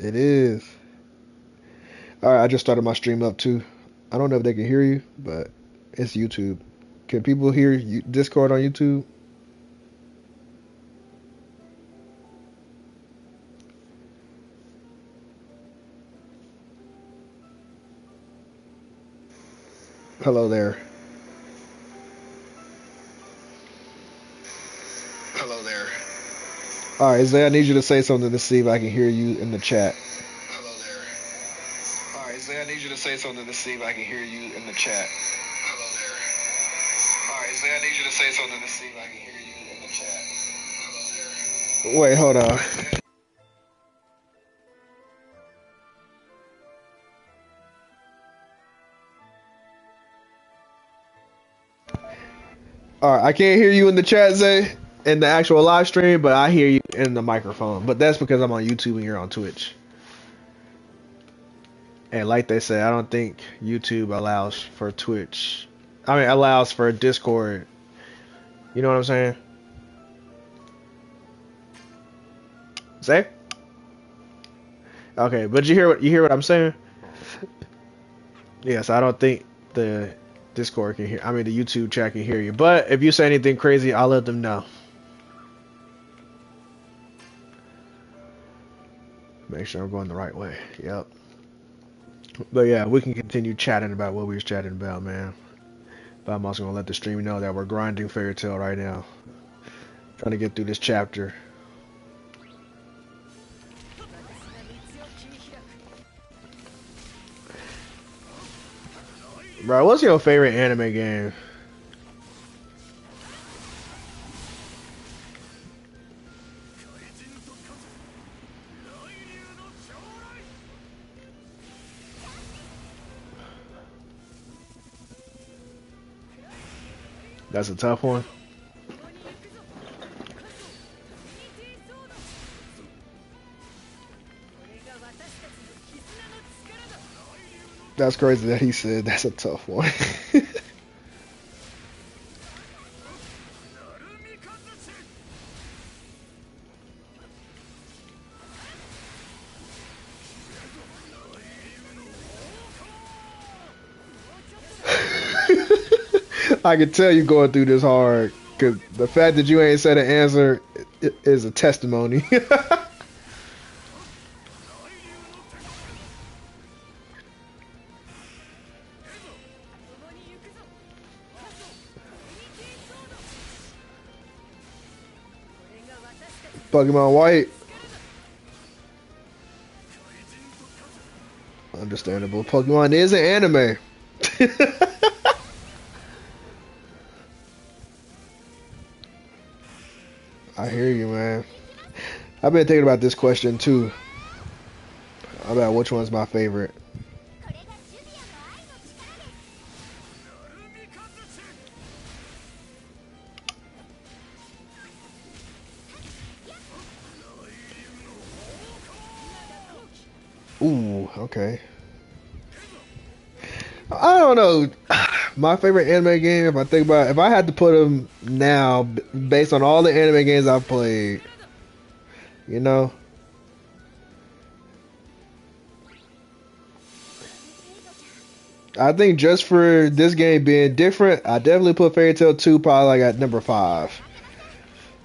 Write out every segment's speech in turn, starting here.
It is. All right, I just started my stream up too. I don't know if they can hear you, but it's YouTube. Can people hear you, Discord on YouTube? Hello there. Hello there. All right, Zay, I need you to say something to see if I can hear you in the chat. Hello there. All right, Zay, I need you to say something to see if I can hear you in the chat. Hello there. All right, Zay, I need you to say something to see if I can hear you in the chat. Hello there. Wait, hold on. All right, I can't hear you in the chat, Zay, in the actual live stream, but I hear you in the microphone. But that's because I'm on YouTube and you're on Twitch. And like they said, I don't think YouTube allows for Twitch. I mean, allows for Discord. You know what I'm saying? Say? Okay, but you hear what I'm saying? Yes, I don't think the Discord can hear. I mean, the YouTube chat can hear you. But if you say anything crazy, I'll let them know. Make sure I'm going the right way. Yep. But yeah, we can continue chatting about what we was chatting about, man. But I'm also gonna let the stream know that we're grinding Fairy Tail right now. Trying to get through this chapter. Bro, what's your favorite anime game? That's a tough one. That's crazy that he said that's a tough one. I can tell you going through this hard, because the fact that you ain't said an answer is a testimony. Pokemon White. Understandable. Pokemon is an anime. I hear you, man. I've been thinking about this question too. About which one's my favorite. Ooh, okay. I don't know. My favorite anime game, if I think about it, if I had to put them now, based on all the anime games I've played, you know, I think just for this game being different, I definitely put Fairy Tail 2 probably like at number 5.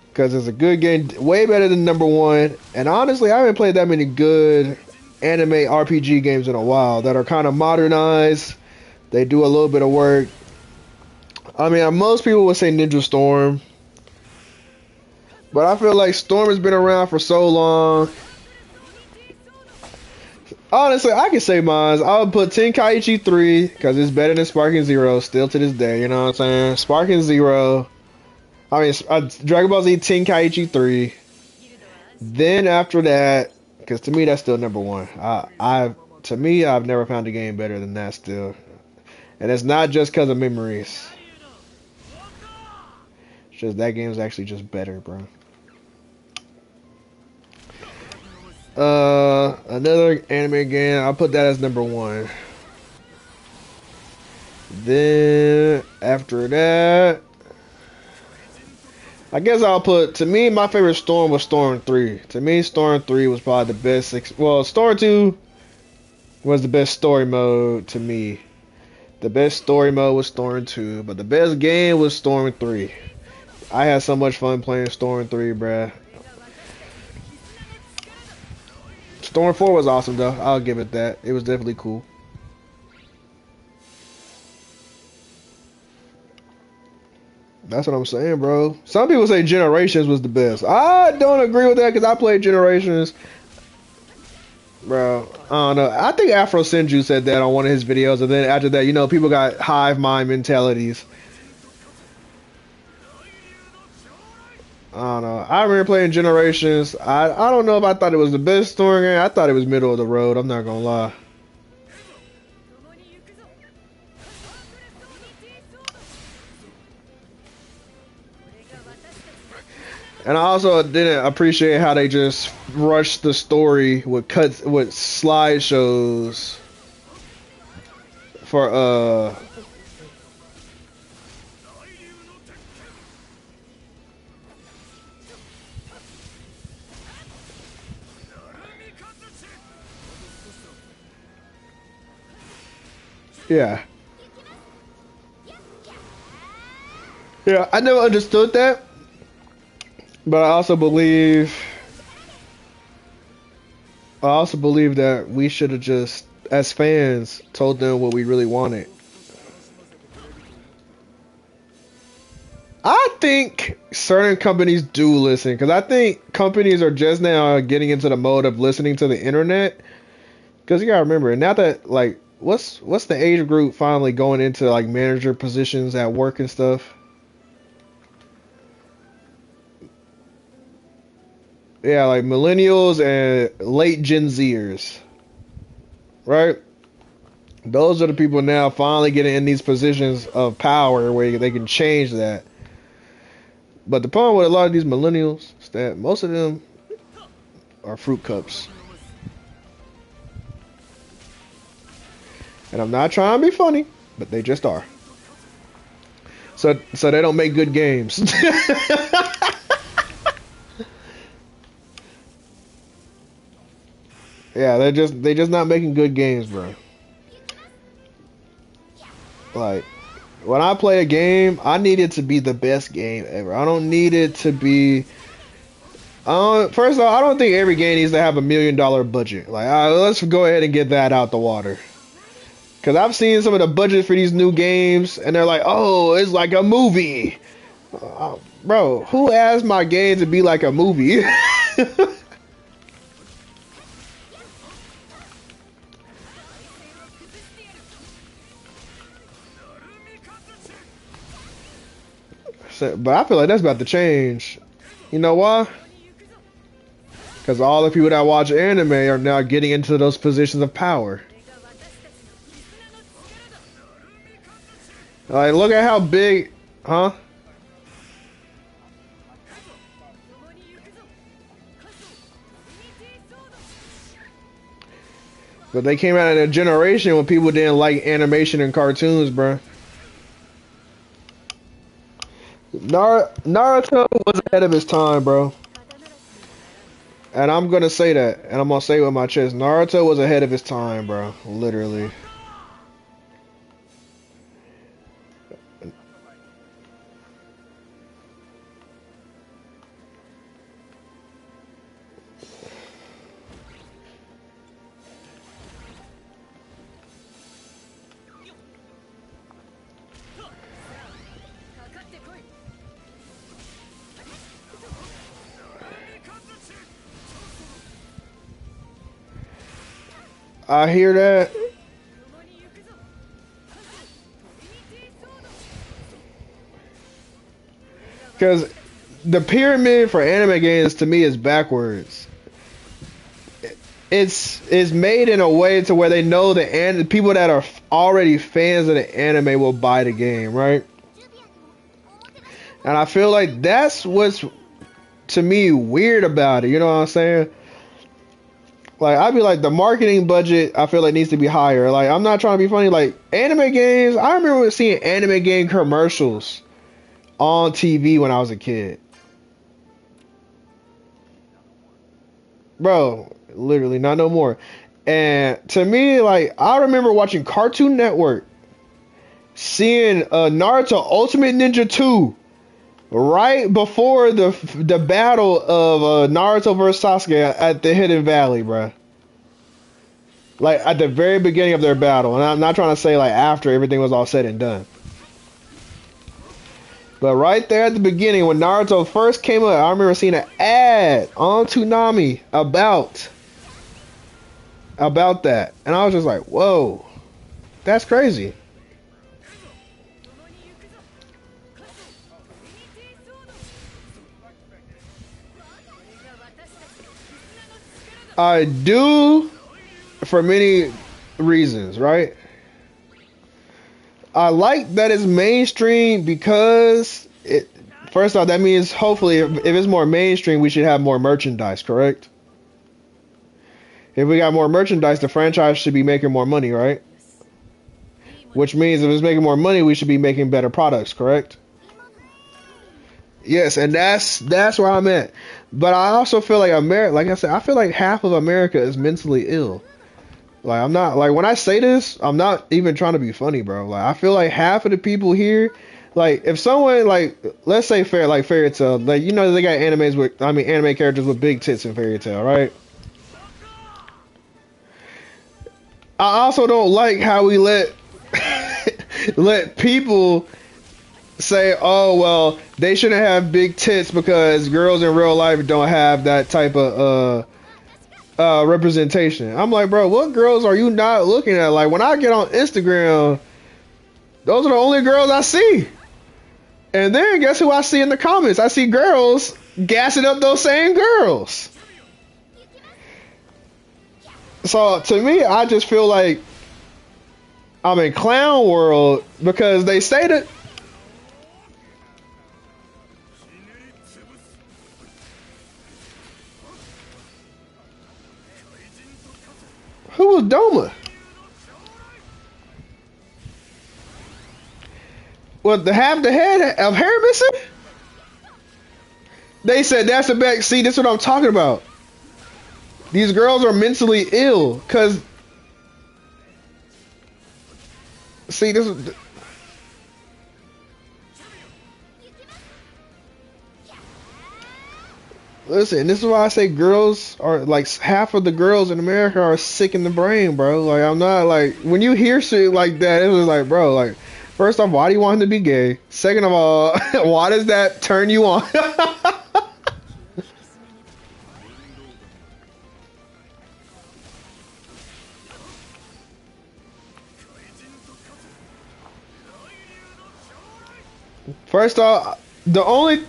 Because it's a good game, way better than number 1. And honestly, I haven't played that many good anime RPG games in a while that are kind of modernized. They do a little bit of work. I mean, most people would say Ninja Storm. But I feel like Storm has been around for so long. Honestly, I can say mine. I would put Tenkaichi 3 because it's better than Sparking Zero still to this day. You know what I'm saying? Sparking Zero. I mean, Dragon Ball Z Tenkaichi 3. Then after that, because to me that's still number 1. To me, I've never found a game better than that still. And it's not just because of memories. It's just that game's actually just better, bro. Another anime game, I'll put that as number 1. Then after that, I guess I'll put, to me, my favorite Storm was Storm 3. To me, Storm 3 was probably the best. Well, Storm 2 was the best story mode to me. The best story mode was Storm 2, but the best game was Storm 3. I had so much fun playing Storm 3, bruh. Storm 4 was awesome, though. I'll give it that. It was definitely cool. That's what I'm saying, bro. Some people say Generations was the best. I don't agree with that because I played Generations. Bro, I don't know. I think Afro Senju said that on one of his videos, and then after that, you know, people got hive mind mentalities. I don't know. I remember playing Generations. I don't know if I thought it was the best story game. I thought it was middle of the road. I'm not gonna lie. And I also didn't appreciate how they just rushed the story with cuts with slideshows for yeah. Yeah, I never understood that. But I also believe that we should have just, as fans, told them what we really wanted. I think certain companies do listen, because I think companies are just now getting into the mode of listening to the internet. Because you gotta remember, now that like, what's the age group finally going into like manager positions at work and stuff? Yeah, like millennials and late Gen Zers, right? Those are the people now finally getting in these positions of power where they can change that. But the problem with a lot of these millennials is that most of them are fruit cups. And I'm not trying to be funny, but they just are. So they don't make good games. Yeah, they just not making good games, bro. Like when I play a game, I need it to be the best game ever. I don't need it to be. First of all, I don't think every game needs to have $1 million budget. Like, let's go ahead and get that out the water. Cause I've seen some of the budgets for these new games, and they're like, "Oh, it's like a movie." Bro, who asked my game to be like a movie? But I feel like that's about to change. You know why? Because all the people that watch anime are now getting into those positions of power. Like, look at how big, huh? But they came out in a generation when people didn't like animation and cartoons, bro. Naruto was ahead of his time, bro. And I'm gonna say that, and I'm gonna say it with my chest. Naruto was ahead of his time, bro. Literally. I hear that. Because the pyramid for anime games to me is backwards. It's made in a way to where they know the people that are already fans of the anime will buy the game, right? And I feel like that's what's to me weird about it. You know what I'm saying? Like I'd be like the marketing budget I feel like needs to be higher. Like I'm not trying to be funny. Like anime games, I remember seeing anime game commercials on TV when I was a kid. bro, literally not no more. And to me, like, I remember watching Cartoon Network, seeing Naruto Ultimate Ninja 2 right before the battle of Naruto versus Sasuke at the Hidden Valley, bro. Like at the very beginning of their battle, and I'm not trying to say like after everything was all said and done, but right there at the beginning when Naruto first came up, I remember seeing an ad on Toonami about that, and I was just like, whoa, that's crazy. I do for many reasons, right? I like that it's mainstream because it. First off, that means hopefully if it's more mainstream, we should have more merchandise, correct? If we got more merchandise, the franchise should be making more money, right? Which means if it's making more money, we should be making better products, correct? Yes, and that's where I'm at. But I also feel like America, like I said, I feel like half of America is mentally ill. Like I'm not like when I say this, I'm not even trying to be funny, bro. Like I feel like half of the people here, like if someone like let's say Fairy Tail, like you know they got anime characters with big tits in Fairy Tail, right? I also don't like how we let let people say, oh well, they shouldn't have big tits because girls in real life don't have that type of representation. I'm like, bro, what girls are you not looking at? Like when I get on Instagram, those are the only girls I see. And then guess who I see in the comments? I see girls gassing up those same girls. So to me, I just feel like I'm in clown world because they say that. Who was Doma? What, the half the head of hair missing? They said that's the back. See, this is what I'm talking about. These girls are mentally ill because. See, this is. Listen, this is why I say girls are like half of the girls in America are sick in the brain, bro. Like I'm not like when you hear shit like that, it was like, bro, like first off, why do you want him to be gay? Second of all, why does that turn you on? First off, the only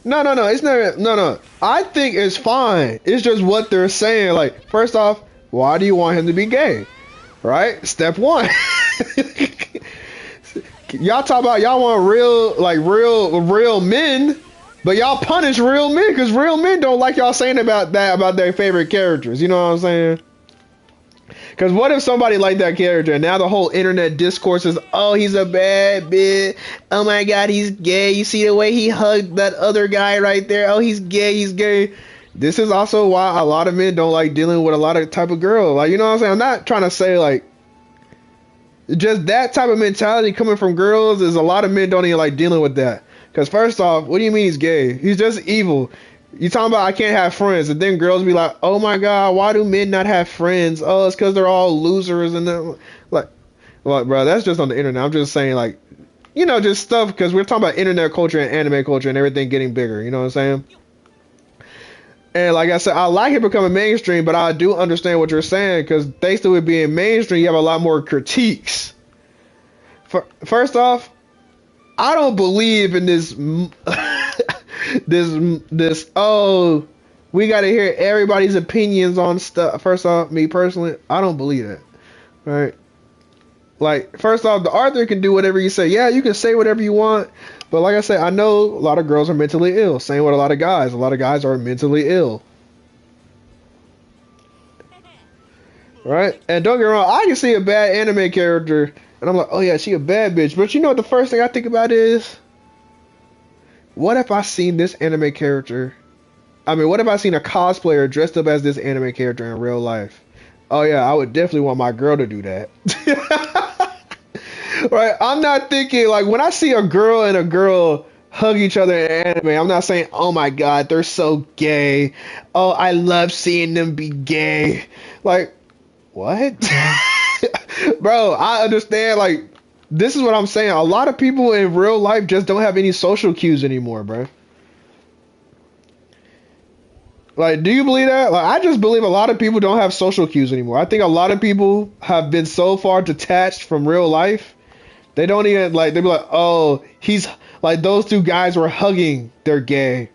no, it's not. No. I think it's fine. It's just what they're saying. Like, first off, why do you want him to be gay? Right? Step one. Y'all talk about y'all want real men, but y'all punish real men because real men don't like y'all saying about that about their favorite characters. You know what I'm saying? Because what if somebody liked that character and now the whole internet discourse is, oh, he's a bad bitch. Oh my God, he's gay. You see the way he hugged that other guy right there. Oh, he's gay. He's gay. This is also why a lot of men don't like dealing with a lot of type of girl. Like, you know what I'm saying? I'm not trying to say like just that type of mentality coming from girls is a lot of men don't even like dealing with that. Because first off, what do you mean he's gay? He's just evil. You talking about I can't have friends, and then girls be like, "Oh my God, why do men not have friends? Oh, it's because they're all losers." And then like, well, bro, that's just on the internet. I'm just saying, like, you know, just stuff because we're talking about internet culture and anime culture and everything getting bigger. You know what I'm saying? And like I said, I like it becoming mainstream, but I do understand what you're saying because thanks to it being mainstream, you have a lot more critiques. First off, I don't believe in this. this oh, we got to hear everybody's opinions on stuff. First off, me personally, I don't believe that. Right? Like, first off, the author can do whatever you say. Yeah, you can say whatever you want, but like I said, I know a lot of girls are mentally ill. Same with a lot of guys. A lot of guys are mentally ill. Right? And don't get me wrong, I can see a bad anime character and I'm like, oh yeah, she a bad bitch. But you know what the first thing I think about is, what if I seen this anime character I mean, what if I seen a cosplayer dressed up as this anime character in real life? Oh yeah, I would definitely want my girl to do that. Right? I'm not thinking like when I see a girl and a girl hug each other in anime, I'm not saying, "Oh my god, they're so gay. Oh, I love seeing them be gay." Like, what? Bro, I understand like this is what I'm saying. A lot of people in real life just don't have any social cues anymore, bro. Like, do you believe that? Like, I just believe a lot of people don't have social cues anymore. I think a lot of people have been so far detached from real life, they don't even like. They be like, "Oh, he's like those two guys were hugging. They're gay.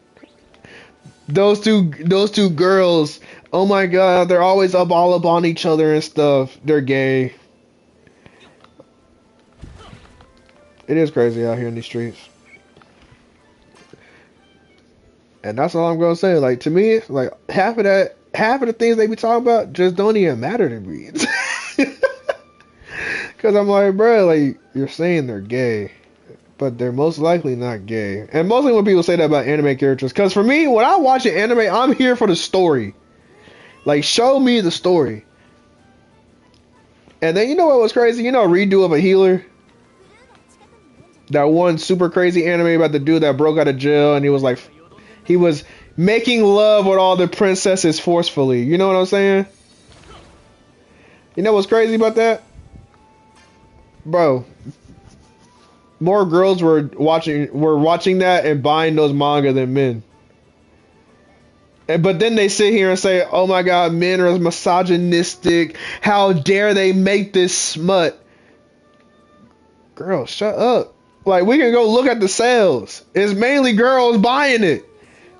Those two girls. Oh my god, they're always all up on each other and stuff. They're gay." It is crazy out here in these streets, and that's all I'm gonna say. Like to me, like half of the things they be talking about just don't even matter to me. Cause I'm like, bro, like you're saying they're gay, but they're most likely not gay. And mostly when people say that about anime characters, cause for me, when I watch an anime, I'm here for the story. Like, show me the story. And then you know what was crazy? You know, redo of a healer. That one super crazy anime about the dude that broke out of jail, and he was like, he was making love with all the princesses forcefully. You know what I'm saying? You know what's crazy about that, bro? More girls were watching that and buying those manga than men. But then they sit here and say, "Oh my God, men are misogynistic. How dare they make this smut?" Girl, shut up. Like we can go look at the sales. It's mainly girls buying it.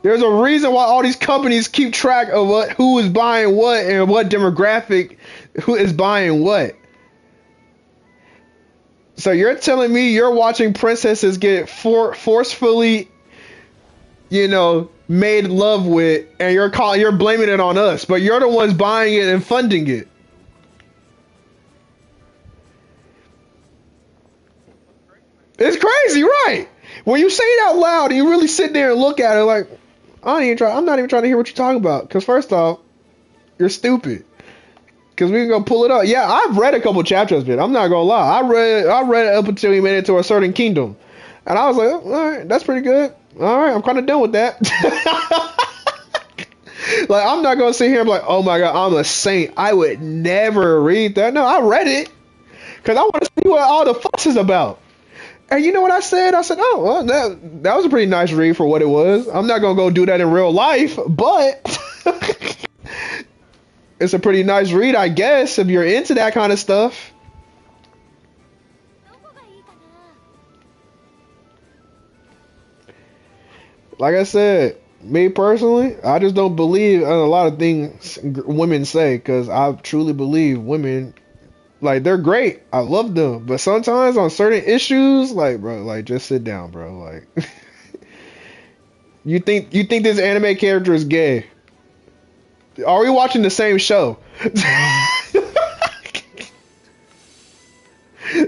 There's a reason why all these companies keep track of who is buying what and what demographic who is buying what. So you're telling me you're watching princesses get forcefully, made love with, and you're blaming it on us, but you're the ones buying it and funding it. It's crazy, right? When you say it out loud and you really sit there and look at it like, I'm not even trying to hear what you're talking about. Because first off, you're stupid. Because we can go pull it up. Yeah, I've read a couple chapters of it. I'm not gonna lie. I read it up until he made it to a certain kingdom, and I was like, all right, that's pretty good. All right, I'm kind of done with that. Like, I'm not gonna sit here and be like, oh my god, I'm a saint. I would never read that. No, I read it because I want to see what all the fuss is about. And you know what I said? I said, oh, well, that was a pretty nice read for what it was. I'm not gonna go do that in real life, but it's a pretty nice read, I guess, if you're into that kind of stuff. Like I said, me personally, I just don't believe in a lot of things women say, because I truly believe women, like, they're great. I love them. But sometimes on certain issues, like, bro, like, just sit down, bro. Like, you think this anime character is gay? Are we watching the same show?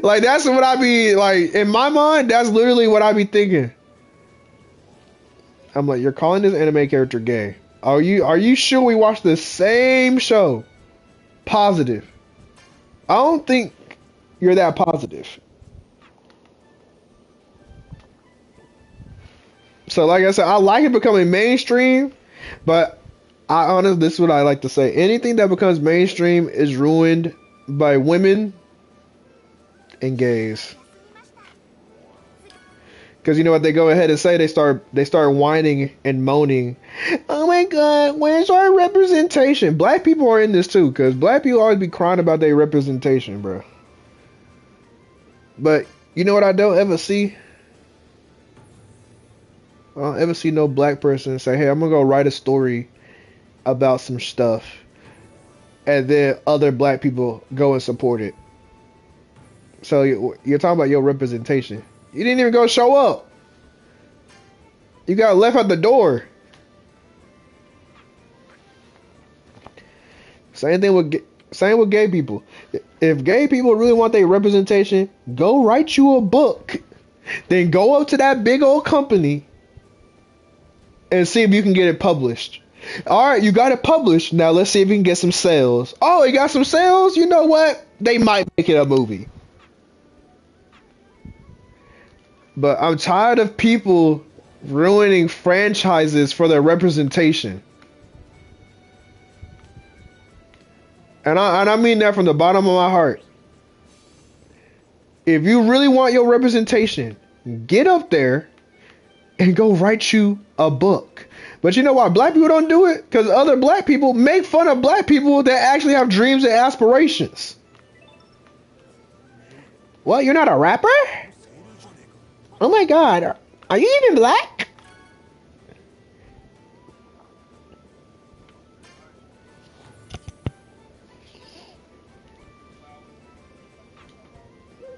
Like, that's what I be, like, in my mind, that's literally what I be thinking. I'm like, you're calling this anime character gay. Are you sure we watch the same show? Positive. I don't think you're that positive. So like I said, I like it becoming mainstream, but this is what I like to say. Anything that becomes mainstream is ruined by women and gays. Because you know what they go ahead and say? They start whining and moaning. Oh my God, where's our representation? Black people are in this too, because black people always be crying about their representation, bro. But you know what I don't ever see? I don't ever see no black person say, hey, I'm gonna go write a story about some stuff, and then other black people go and support it. So you're talking about your representation. You didn't even go show up. You got left at the door. Same with gay people. If gay people really want their representation, go write you a book. Then go up to that big old company and see if you can get it published. All right, you got it published. Now let's see if we can get some sales. Oh, you got some sales? You know what? They might make it a movie. But I'm tired of people ruining franchises for their representation. And I mean that from the bottom of my heart. If you really want your representation, get up there and go write you a book. But you know why black people don't do it? Because other black people make fun of black people that actually have dreams and aspirations. What? You're not a rapper? Oh my god. Are you even black?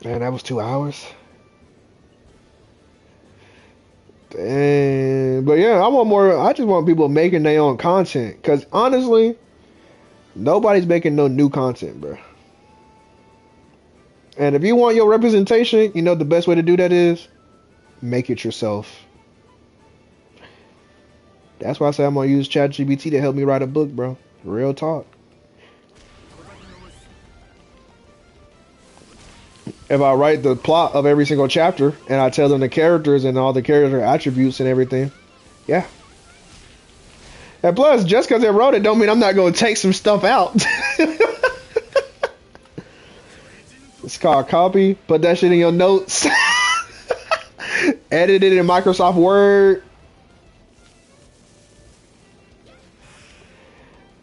Man, that was 2 hours. Dang. But yeah, I want more. I just want people making their own content. Because honestly, nobody's making no new content, bro. And if you want your representation, you know the best way to do that is make it yourself. That's why I say I'm gonna use ChatGPT to help me write a book, bro. Real talk. If I write the plot of every single chapter and I tell them the characters and all the character attributes and everything, yeah. And plus, just because they wrote it don't mean I'm not gonna take some stuff out. It's called copy. Put that shit in your notes. Edit it in Microsoft Word.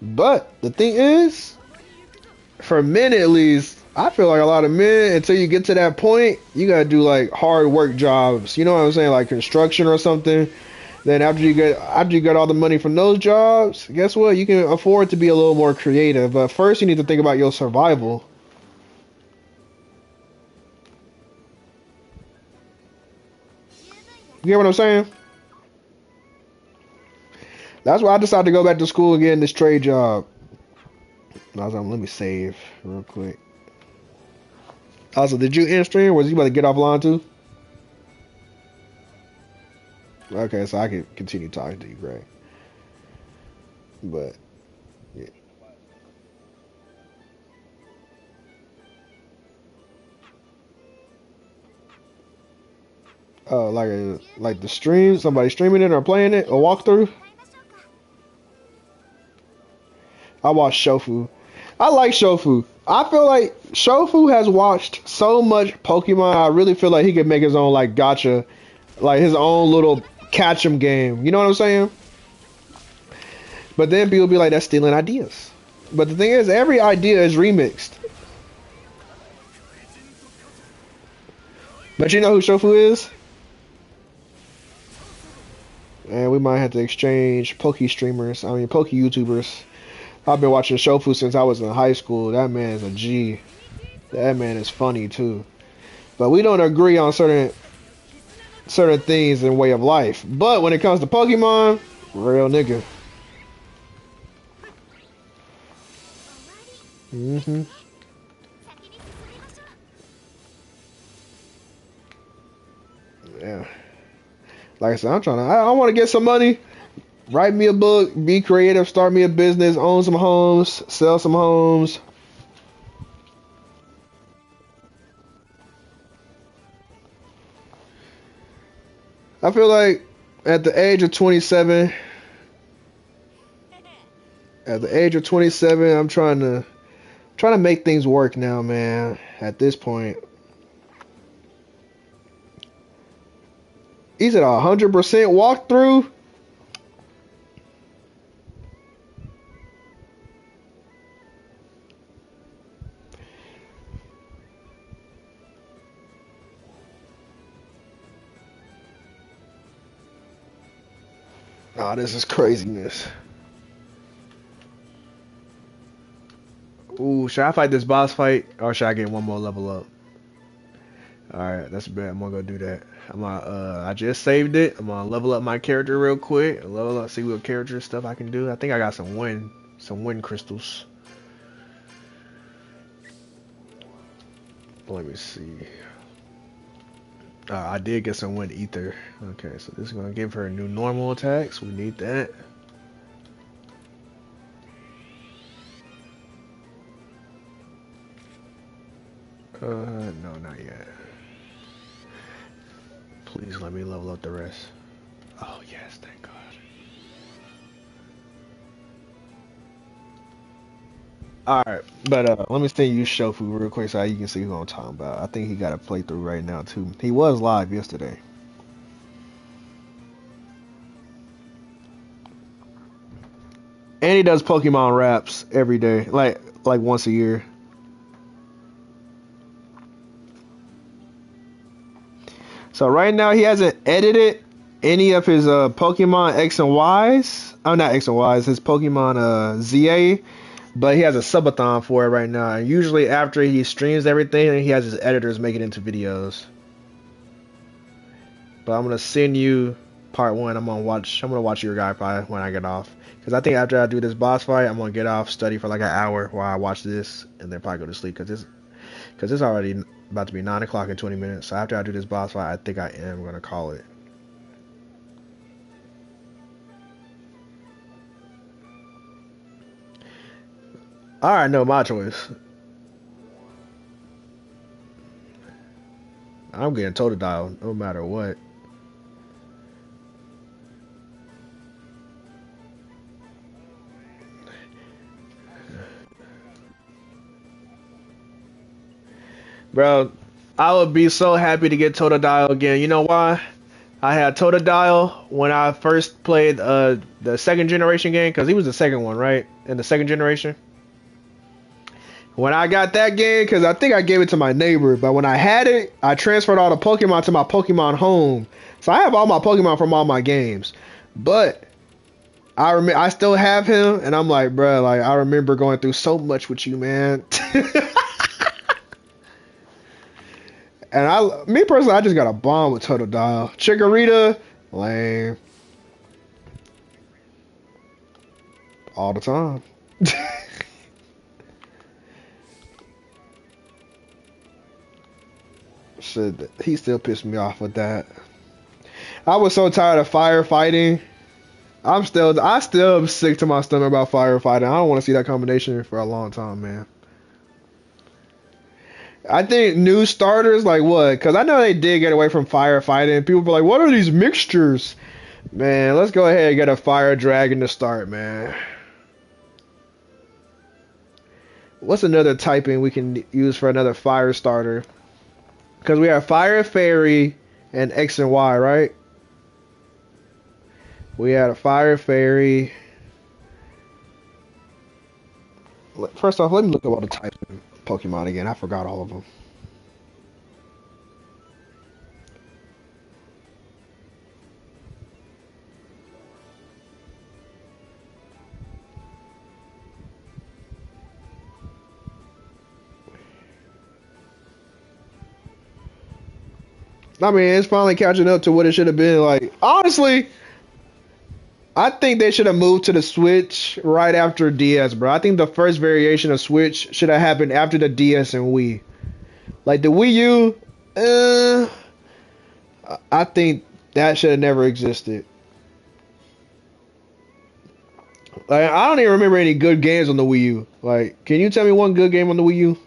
But the thing is, for men at least, I feel like a lot of men, until you get to that point, you gotta do like hard work jobs. You know what I'm saying? Like construction or something. Then after you get all the money from those jobs, guess what? You can afford to be a little more creative. But first, you need to think about your survival. You get what I'm saying? That's why I decided to go back to school and get in this trade job. I was like, let me save real quick. Also, did you end stream? Was you about to get offline too? Okay, so I can continue talking to you, Greg. But yeah. Oh, like the stream, somebody streaming it or playing it, a walkthrough. I watched Shofu. I like Shofu. I feel like Shofu has watched so much Pokemon. I really feel like he could make his own like gotcha, like his own little catch 'em game. You know what I'm saying? But then people be like, that's stealing ideas. But the thing is, every idea is remixed. But you know who Shofu is? And we might have to exchange Poke streamers. I mean, Poke YouTubers. I've been watching Shofu since I was in high school. That man is a G. That man is funny too. But we don't agree on certain things in way of life. But when it comes to Pokemon, real nigga. Yeah. Like I said, I want to get some money. Write me a book, be creative, start me a business, own some homes, sell some homes. I feel like at the age of 27, I'm trying to make things work now, man. At this point, is it 100% walkthrough? Oh, this is craziness. Ooh, should I fight this boss fight or should I get one more level up? Alright, that's bad. I'm gonna go do that. I just saved it. I'm gonna level up my character real quick. Level up, see what character stuff I can do. I think I got some wind crystals. Let me see. I did get some wind ether. Okay, so this is gonna give her new normal attacks. We need that. No, not yet. Please let me level up the rest. Oh yes, thank God. Alright, but let me send you Shofu real quick so you can see who I'm talking about. I think he got a playthrough right now too. He was live yesterday. And he does Pokemon raps every day, like once a year. So right now he hasn't edited any of his Pokemon X and Y's. Oh, not X and Y's. His Pokemon ZA, but he has a subathon for it right now. And usually after he streams everything, he has his editors make it into videos. But I'm gonna send you part one. I'm gonna watch your guy probably when I get off. Cause I think after I do this boss fight, I'm gonna get off, study for like an hour while I watch this, and then probably go to sleep. Cause it's already about to be 9 o'clock in 20 minutes. So after I do this boss fight, I think I am gonna call it. All right, no, my choice. I'm getting Totodile no matter what. Bro, I would be so happy to get Totodile again. You know why? I had Totodile when I first played the second generation game, because he was the second one, right? In the second generation. When I got that game, because I think I gave it to my neighbor, but when I had it, I transferred all the Pokemon to my Pokemon home. So I have all my Pokemon from all my games. But I still have him, and I'm like, bro, like I remember going through so much with you, man. And me personally, I just got a bond with Totodile. Chikorita, lame. All the time. Shit, he still pissed me off with that. I was so tired of firefighting. I still am sick to my stomach about firefighting. I don't want to see that combination for a long time, man. I think new starters, like what? Because I know they did get away from firefighting. People were like, what are these mixtures? Man, let's go ahead and get a fire dragon to start, man. What's another typing we can use for another fire starter? Because we have fire fairy and X and Y, right? We had a fire fairy. First off, let me look up all the types of Pokemon again. I forgot all of them. I mean, it's finally catching up to what it should have been. Like, honestly, I think they should have moved to the Switch right after DS, bro. I think the first variation of Switch should have happened after the DS and Wii. Like the Wii U, I think that should have never existed. Like, I don't even remember any good games on the Wii U. Like, can you tell me one good game on the Wii U?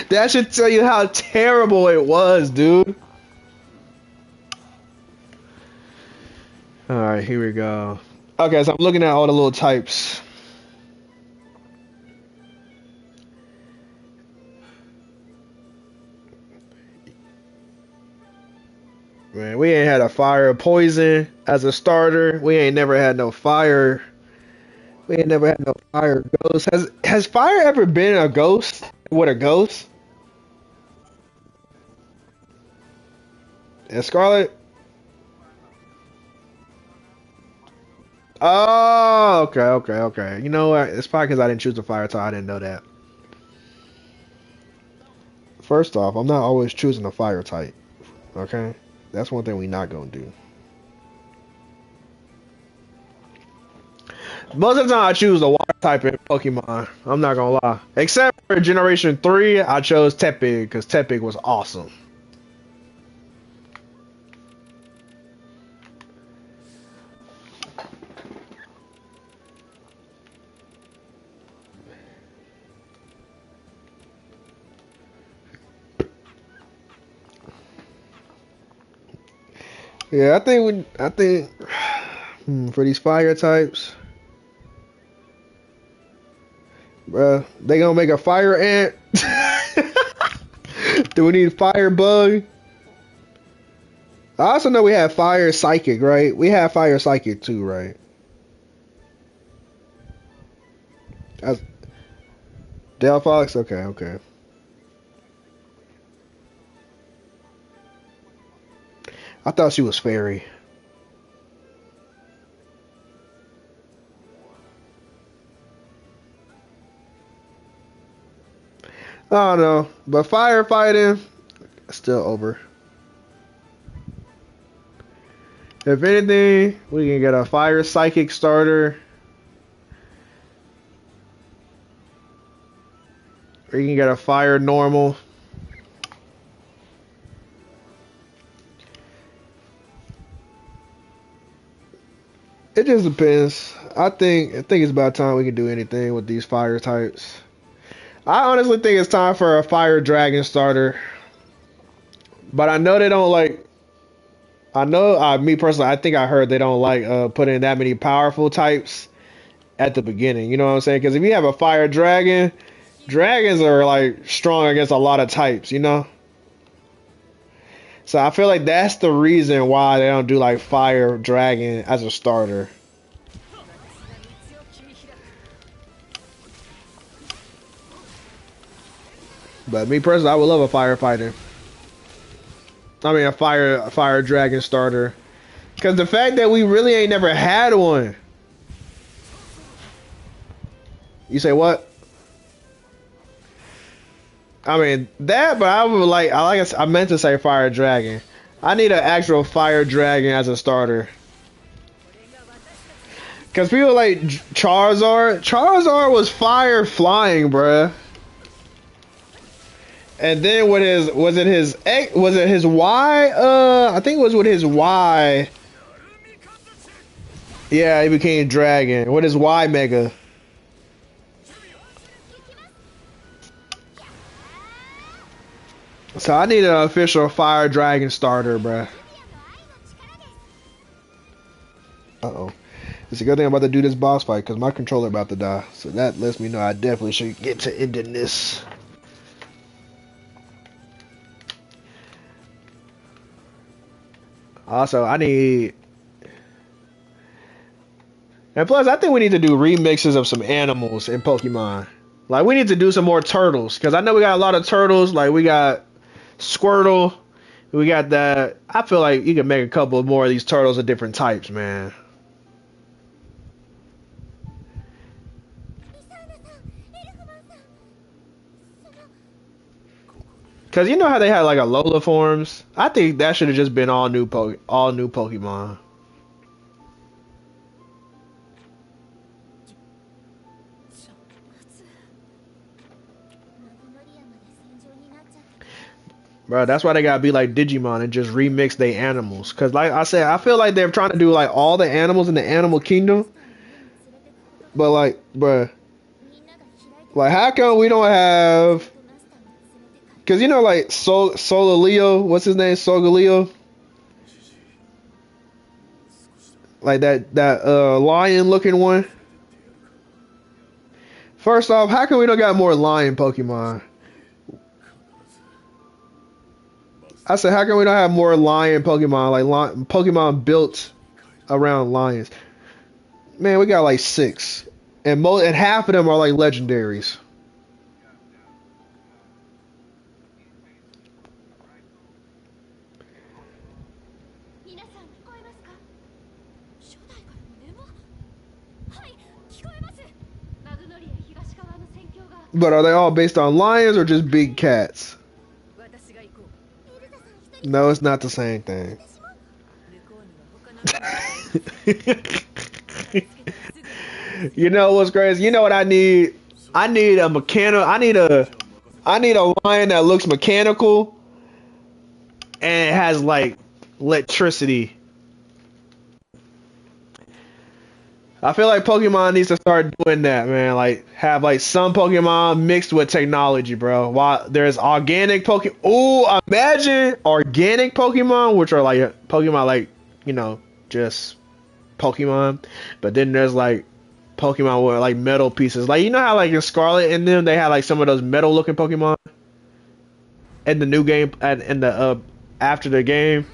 That should tell you how terrible it was, dude. Alright, here we go. Okay, so I'm looking at all the little types. Man, we ain't had a fire poison as a starter. We ain't never had no fire. We ain't never had no fire ghost. Has fire ever been a ghost? What a ghost? And Scarlet? Oh, okay. You know what? It's probably because I didn't choose the fire type. I didn't know that. First off, I'm not always choosing the fire type. Okay? That's one thing we not gonna do. Most of the time I choose the water type in Pokemon. I'm not gonna lie. Except For Generation 3, I chose Tepig because Tepig was awesome. Yeah, I think for these fire types, bruh, they gonna make a fire ant. Do we need fire bug? I also know we have fire psychic, right? We have fire psychic too, right? That's Delphox? Okay, okay. I thought she was fairy. I don't know, but firefighting still over. If anything, we can get a fire psychic starter. Or you can get a fire normal. It just depends. I think it's about time we can do anything with these fire types. I honestly think it's time for a fire dragon starter. But I know they don't like. I know, me personally, I think I heard they don't like putting that many powerful types at the beginning. You know what I'm saying? Because if you have a fire dragon, dragons are like strong against a lot of types. You know. So I feel like that's the reason why they don't do like fire dragon as a starter. But me personally, I would love a firefighter. I mean, a fire dragon starter. Because the fact that we really ain't never had one. You say what? I mean that, but I would like. I meant to say fire dragon. I need an actual fire dragon as a starter. Because people like Charizard. Charizard was fire flying, bruh. And then with his, was it his Y? I think it was with his Y. Yeah, he became dragon. With his Y Mega. So I need an official fire dragon starter, bruh. Uh-oh. It's a good thing I'm about to do this boss fight because my controller about to die. So that lets me know I definitely should get to ending this. Also, I need... And plus, I think we need to do remixes of some animals in Pokemon. Like, we need to do some more turtles. Because I know we got a lot of turtles. Like, we got Squirtle. We got that. I feel like you can make a couple more of these turtles of different types, man. Cause you know how they had like a Lola forms? I think that should have just been all new Pokemon. Bro, that's why they gotta be like Digimon and just remix their animals. Cause like I said, I feel like they're trying to do like all the animals in the animal kingdom. But like, bro, like how come we don't have? Cause you know like Solgaleo, what's his name? Solgaleo? Like that lion looking one. First off, how come we don't got more lion Pokemon? I said, how come we don't have more lion Pokemon? Like Pokemon built around lions. Man, we got like 6, and half of them are like legendaries. But are they all based on lions or just big cats? No, it's not the same thing. You know what's crazy? You know what I need? I need a mechanical. I need a lion that looks mechanical and it has like electricity. I feel like Pokemon needs to start doing that, man. Like have like some Pokemon mixed with technology, bro. While there's organic Pokemon. Oh, imagine organic Pokemon, which are like Pokemon like, you know, just Pokemon. But then there's like Pokemon with like metal pieces. Like you know how like in Scarlet and them they had like some of those metal looking Pokemon in the new game and in the after the game.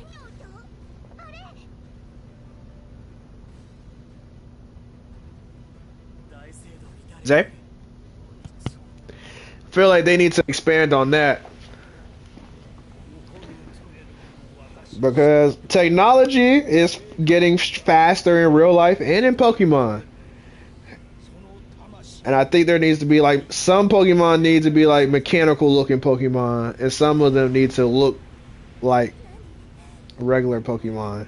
Zay? Feel like they need to expand on that because technology is getting faster in real life and in Pokemon. And I think there needs to be like some Pokemon need to be like mechanical looking Pokemon, and some of them need to look like regular Pokemon. I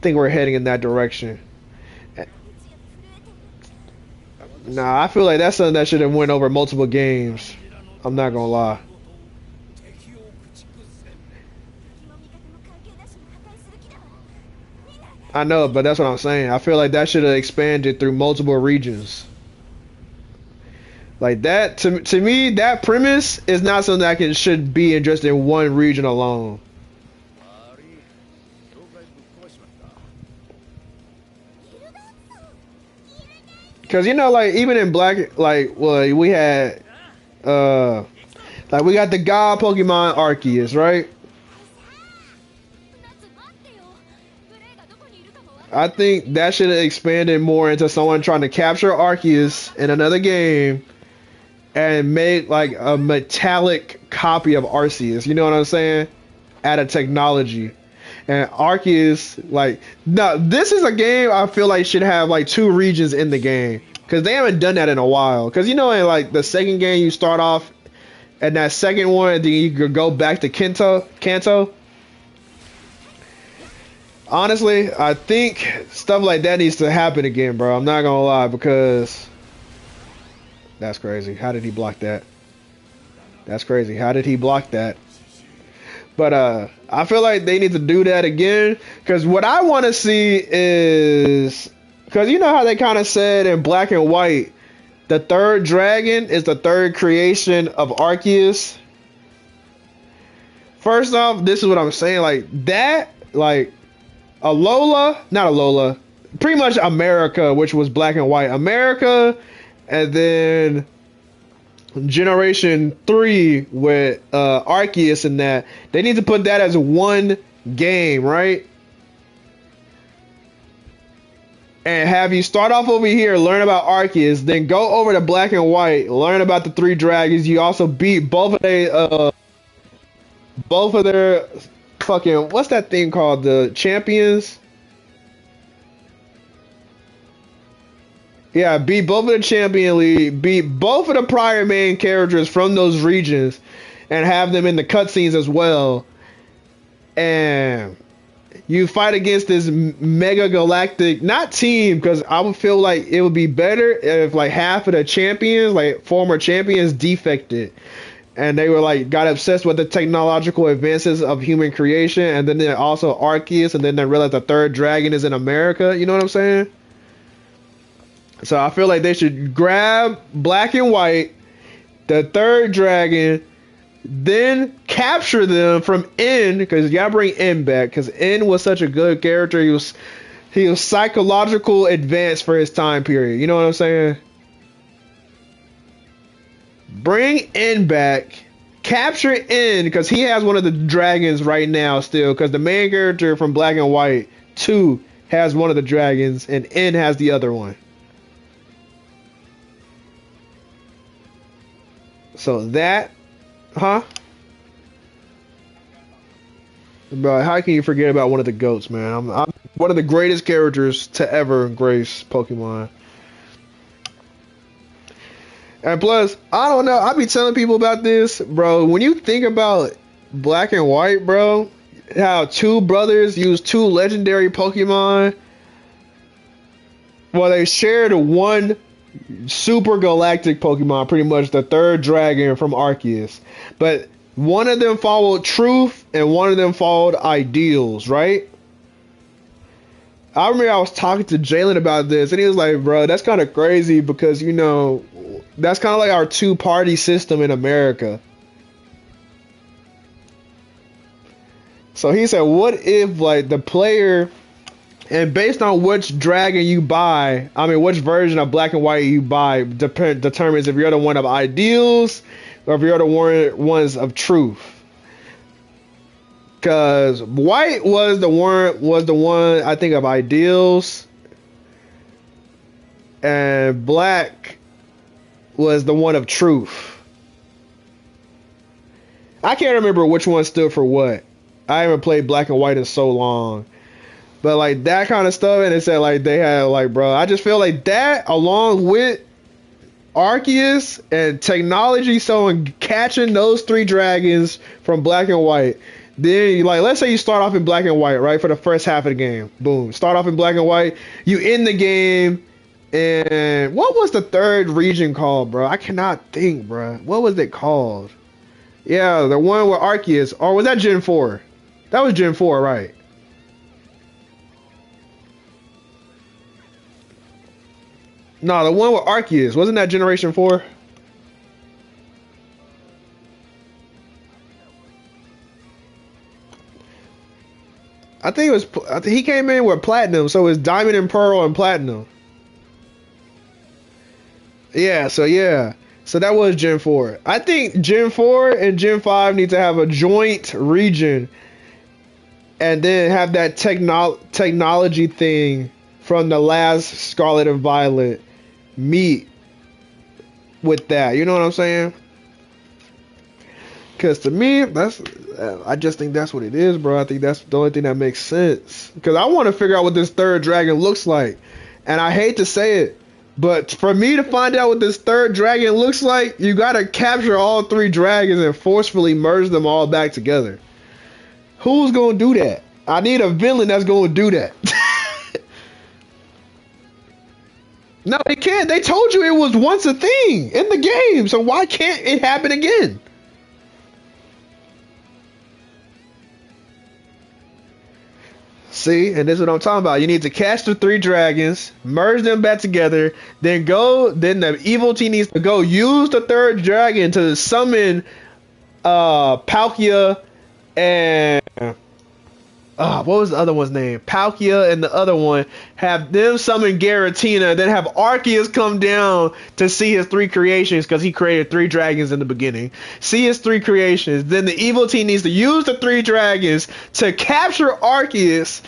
think we're heading in that direction. Nah, I feel like that's something that should have went over multiple games. I'm not gonna lie. I know, but that's what I'm saying. I feel like that should have expanded through multiple regions. Like that to me, that premise is not something that should be in just in one region alone. Cause you know, like even in Black, like well, we had, like we got the God Pokemon Arceus, right? I think that should have expanded more into someone trying to capture Arceus in another game and make like a metallic copy of Arceus. You know what I'm saying? Add a technology. And Arceus, like, no, this is a game I feel like should have like two regions in the game. Because they haven't done that in a while. Because you know, in like the second game, you start off at that second one, and then you could go back to Kanto. Honestly, I think stuff like that needs to happen again, bro. I'm not gonna lie, because that's crazy. How did he block that? That's crazy. How did he block that? But I feel like they need to do that again, because what I want to see is, because you know how they kind of said in Black and White, the third dragon is the third creation of Arceus. First off, this is what I'm saying, like that, like Alola, not Alola, pretty much America, which was Black and White America, and then Generation 3 with Arceus and that. They need to put that as one game, right? And have you start off over here, learn about Arceus, then go over to Black and White, learn about the three dragons. You also beat both of their fucking, what's that thing called? The champions? Yeah, beat both of the Champion League, beat both of the prior main characters from those regions, and have them in the cutscenes as well. And you fight against this mega galactic, not team, because I would feel like it would be better if like half of the champions, like former champions, defected. And they were like, got obsessed with the technological advances of human creation, and then also Arceus, and then they realized the third dragon is in America. You know what I'm saying? So I feel like they should grab Black and White, the third dragon, then capture them from N, because you gotta bring N back, because N was such a good character. He was psychological advanced for his time period. You know what I'm saying? Bring N back, capture N, because he has one of the dragons right now still, because the main character from Black and White 2 has one of the dragons, and N has the other one. So that, huh? Bro, how can you forget about one of the GOATs, man? I'm one of the greatest characters to ever grace Pokemon. And plus, I don't know, I be telling people about this, bro. When you think about Black and White, bro, how two brothers use two legendary Pokemon, well, they shared one super galactic Pokemon, pretty much the third dragon from Arceus. But one of them followed truth and one of them followed ideals, right? I remember I was talking to Jalen about this, and he was like, bro, that's kind of crazy because, you know, that's kind of like our two-party system in America. So he said, what if, like, the player, and based on which dragon you buy, I mean, which version of black and white you buy, determines if you're the one of ideals or if you're the ones of truth. Because white was the one I think of ideals, and black was the one of truth. I can't remember which one stood for what. I haven't played black and white in so long. But like that kind of stuff, and it said like they had like, bro, I just feel like that along with Arceus and technology, so catching those three dragons from black and white. Then you like, let's say you start off in black and white, right, for the first half of the game. Boom, start off in black and white. You end the game, and what was the third region called, bro? I cannot think, bro. What was it called? Yeah, the one with Arceus, or was that Gen 4? That was Gen 4, right? No, the one with Arceus, wasn't that Generation 4? I think it was. I think he came in with Platinum, so it's Diamond and Pearl and Platinum. Yeah, so yeah. So that was Gen 4. I think Gen 4 and Gen 5 need to have a joint region and then have that technology thing from the last Scarlet and Violet meet with that. You know what I'm saying? Because to me, I just think that's what it is, bro. I think that's the only thing that makes sense. Because I want to figure out what this third dragon looks like. And I hate to say it, but for me to find out what this third dragon looks like, you got to capture all three dragons and forcefully merge them all back together. Who's going to do that? I need a villain that's going to do that. No, they can't. They told you it was once a thing in the game. So why can't it happen again? See, and this is what I'm talking about. You need to catch the three dragons, merge them back together, then the evil team needs to go use the third dragon to summon Palkia and what was the other one's name? Palkia and the other one. Have them summon Garatina, then have Arceus come down to see his three creations because he created three dragons in the beginning. See his three creations. Then the evil team needs to use the three dragons to capture Arceus,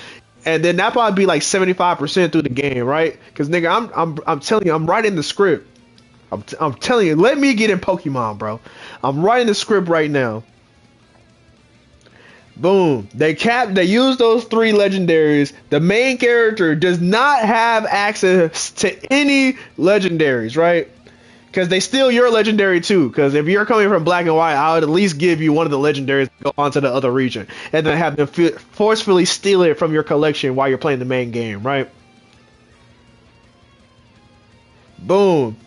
and then that probably be like 75% through the game, right? Because nigga, I'm telling you, I'm writing the script. I'm telling you, let me get in Pokemon, bro. I'm writing the script right now. Boom. They use those three legendaries. The main character does not have access to any legendaries, right? Because they steal your legendary too. Because if you're coming from black and white, I would at least give you one of the legendaries to go on to the other region. And then have them forcefully steal it from your collection while you're playing the main game, right? Boom.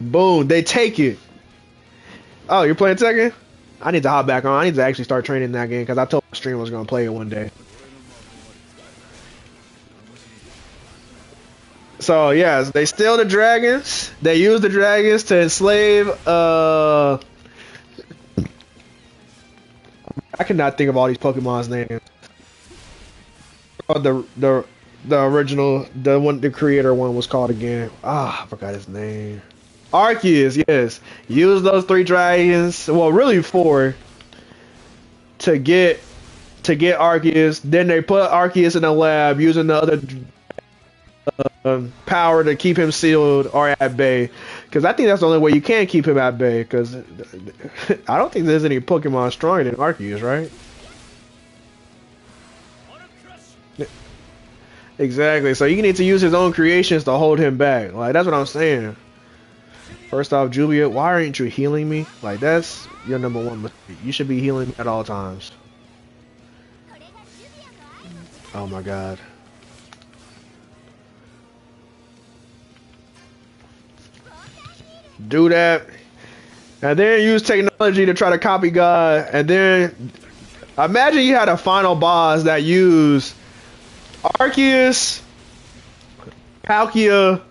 Boom. They take it. Oh, you're playing Tekken? I need to hop back on. I need to actually start training that game because I told my stream I was going to play it one day. So, yeah, they steal the dragons. They use the dragons to enslave... I cannot think of all these Pokemon's names. Oh, the original... The creator one was called again. Ah, I forgot his name. Arceus, yes. Use those three dragons, well, really four, to get Arceus. Then they put Arceus in the lab using the other power to keep him sealed or at bay. Because I think that's the only way you can keep him at bay. Because I don't think there's any Pokemon stronger than Arceus, right? Exactly. So you need to use his own creations to hold him back. Like, that's what I'm saying. First off, Julia, why aren't you healing me? Like, that's your number one mistake. You should be healing me at all times. Oh my god. do that, and then use technology to try to copy God, and then imagine you had a final boss that used Arceus, Palkia,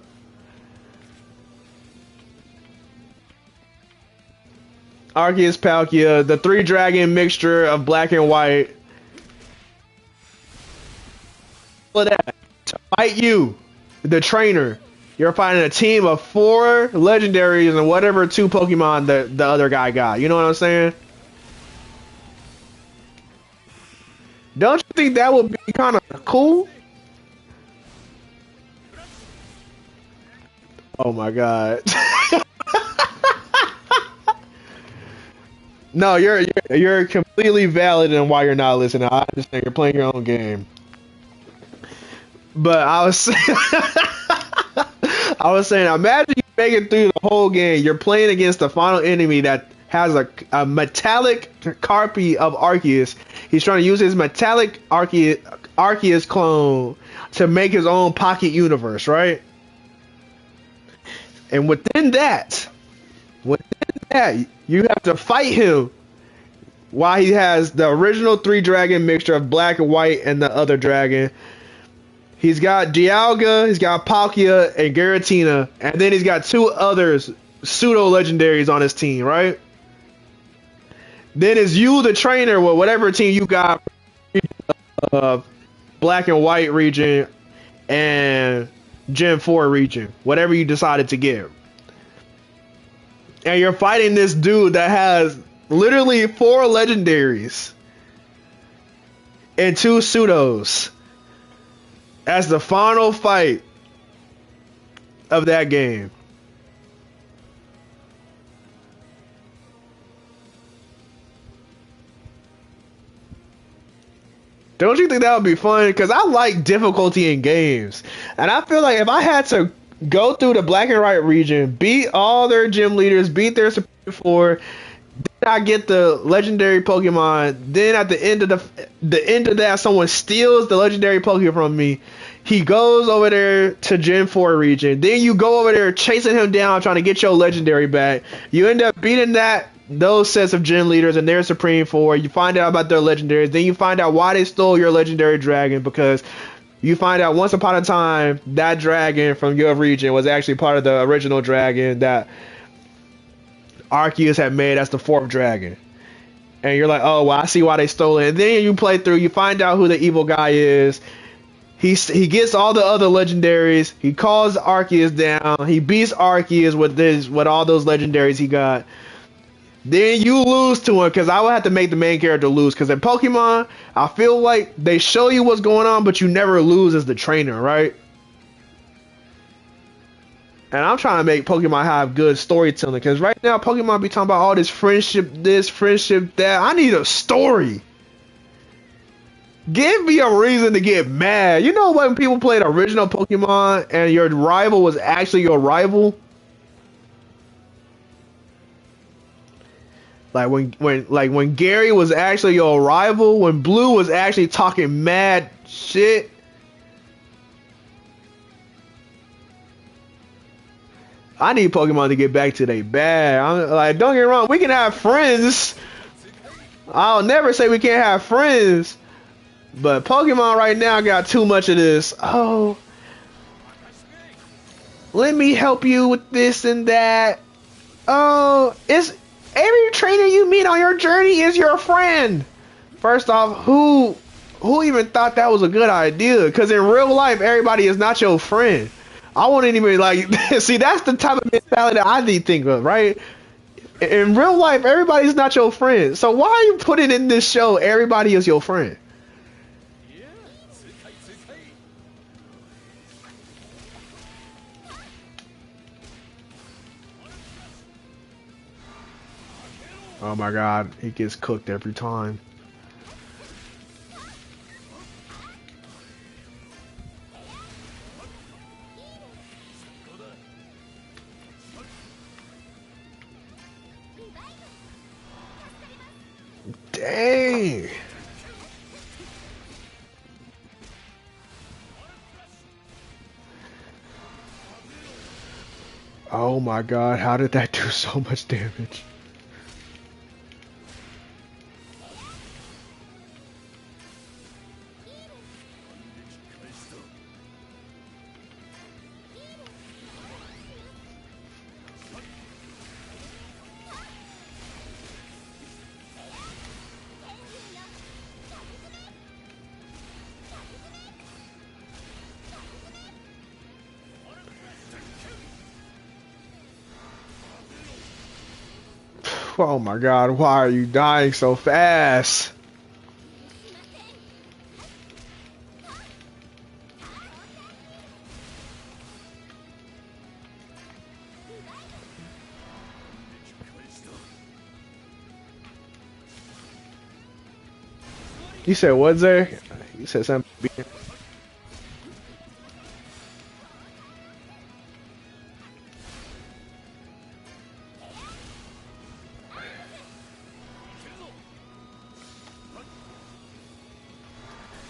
the three dragon mixture of black and white. All of that to fight you, the trainer. You're fighting a team of 4 legendaries and whatever 2 Pokemon the other guy got. You know what I'm saying? Don't you think that would be kind of cool? Oh my god. No, you're completely valid in why you're not listening. I understand you're playing your own game. But I was I was saying, imagine you make it through the whole game. You're playing against the final enemy that has a metallic copy of Arceus. He's trying to use his metallic Arceus clone to make his own pocket universe, right? And within that, you have to fight him while he has the original 3 dragon mixture of black and white and the other dragon. He's got Dialga, he's got Palkia, and Giratina, and then he's got 2 others, pseudo legendaries on his team, right? Then it's you, the trainer, with whatever team you got, black and white region and Gen 4 region, whatever you decided to give. And you're fighting this dude that has literally 4 legendaries and 2 pseudos as the final fight of that game. Don't you think that would be fun? Because I like difficulty in games. And I feel like if I had to go through the black and white region, beat all their gym leaders, beat their Supreme 4, then I get the legendary Pokemon, then at the end of that, someone steals the legendary Pokemon from me. He goes over there to Gen 4 region. Then you go over there chasing him down, trying to get your legendary back. You end up beating those sets of gym leaders and their Supreme 4. You find out about their legendaries. Then you find out why they stole your legendary dragon, because you find out once upon a time that dragon from your region was actually part of the original dragon that Arceus had made as the 4th dragon. And you're like, oh, well, I see why they stole it. And then you play through, you find out who the evil guy is. He gets all the other legendaries. He calls Arceus down. He beats Arceus with all those legendaries he got. Then you lose to him, because I would have to make the main character lose. Because in Pokemon, I feel like they show you what's going on, but you never lose as the trainer, right? And I'm trying to make Pokemon have good storytelling, because right now Pokemon be talking about all this friendship that. I need a story. Give me a reason to get mad. You know when people played original Pokemon and your rival was actually your rival? Like when Gary was actually your rival, when Blue was actually talking mad shit. I need Pokemon to get back to they bad. I'm like, don't get me wrong, we can have friends. I'll never say we can't have friends. But Pokemon right now got too much of this. Oh, let me help you with this and that. Oh, it's every trainer you meet on your journey is your friend. First off, who even thought that was a good idea? Because in real life, everybody is not your friend. I wouldn't even like see. That's the type of mentality I need to think of, right? In real life, everybody's not your friend. So why are you putting in this show everybody is your friend? Oh my god, he gets cooked every time. Dang. Oh my god, how did that do so much damage? Oh my god, why are you dying so fast? You said what, Zay? You said something.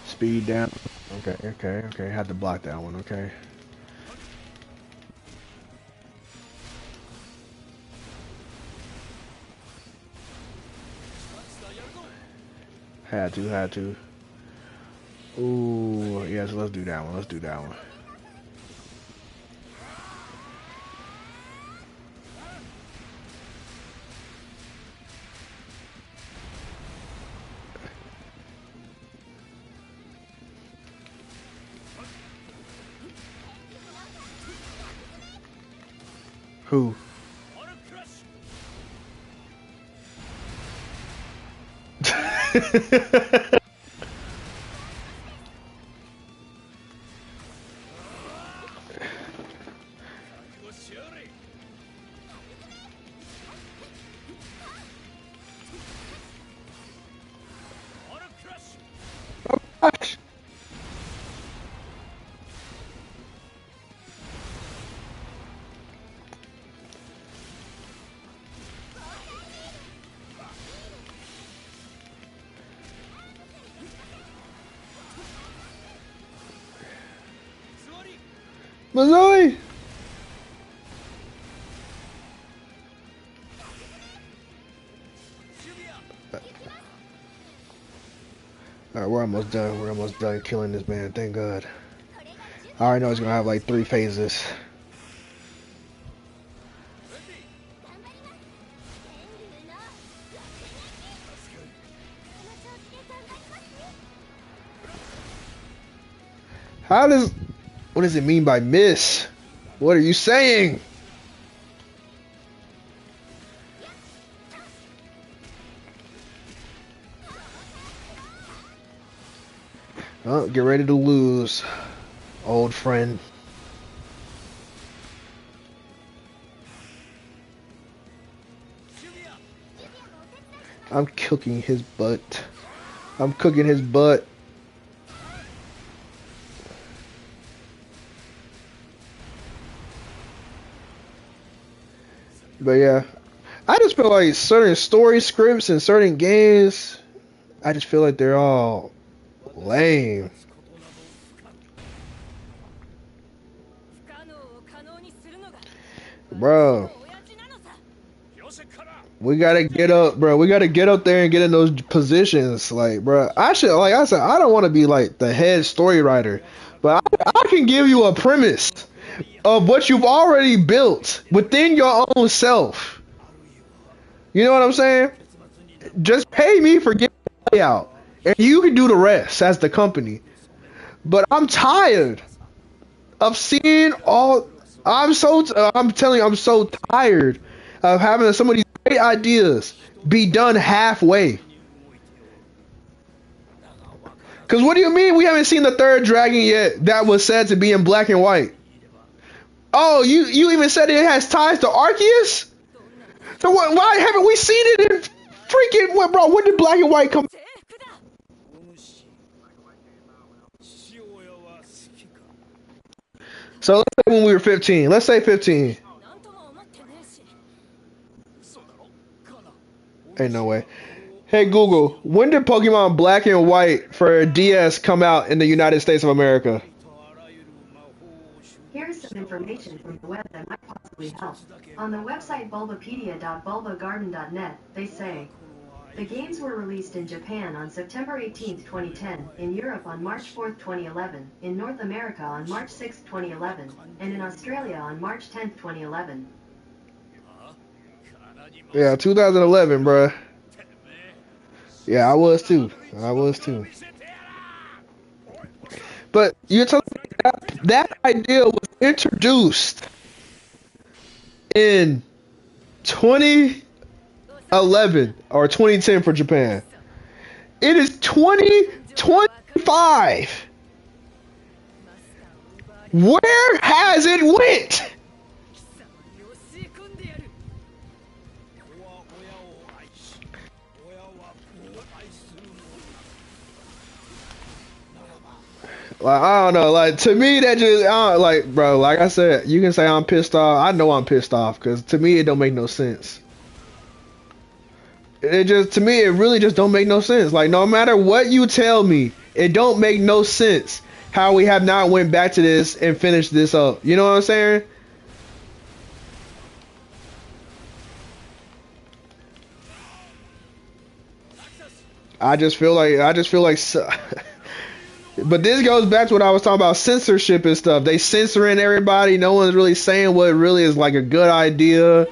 Speed down. Okay. Had to block that one, okay. Had to. Ooh, yes, let's do that one. Let's do that one. Who? Gosh. Missouri! Alright, we're almost done. We're almost done killing this man. Thank God. I already know he's gonna have like 3 phases. How does... What does it mean by miss? What are you saying? Oh, get ready to lose, old friend. I'm cooking his butt. I'm cooking his butt. But yeah, I just feel like certain story scripts and certain games, I just feel like they're all lame. Bro, we gotta get up, bro. We gotta get up there and get in those positions. Like, bro, I should, like I said, I don't want to be like the head story writer, but I can give you a premise of what you've already built within your own self. You know what I'm saying? Just pay me for getting the layout, and you can do the rest as the company. But I'm tired of seeing all. I'm telling you, I'm so tired of having some of these great ideas be done halfway. Cause what do you mean we haven't seen the third dragon yet that was said to be in black and white? Oh, you even said it has ties to Arceus? So what, why haven't we seen it in freaking what, bro? When did black and white come? So let's say when we were 15. Let's say 15. Ain't no way. Hey Google, when did Pokemon Black and White for DS come out in the United States of America? Here's some information from the web that might possibly help. On the website bulbapedia.bulbagarden.net, they say, the games were released in Japan on September 18, 2010, in Europe on March 4, 2011, in North America on March 6, 2011, and in Australia on March 10, 2011. Yeah, 2011, bruh. Yeah, I was too. I was too. But you're telling me that idea was introduced in 2011 or 2010 for Japan. It is 2025. Where has it went? Like, I don't know. Like, to me, that just, like, bro, like I said, you can say I'm pissed off. I know I'm pissed off because to me, it don't make no sense. It just, to me, it really just don't make no sense. Like, no matter what you tell me, it don't make no sense how we have not went back to this and finished this up. You know what I'm saying? I just feel like, but this goes back to what I was talking about, censorship and stuff. They censoring everybody. No one's really saying what really is like a good idea.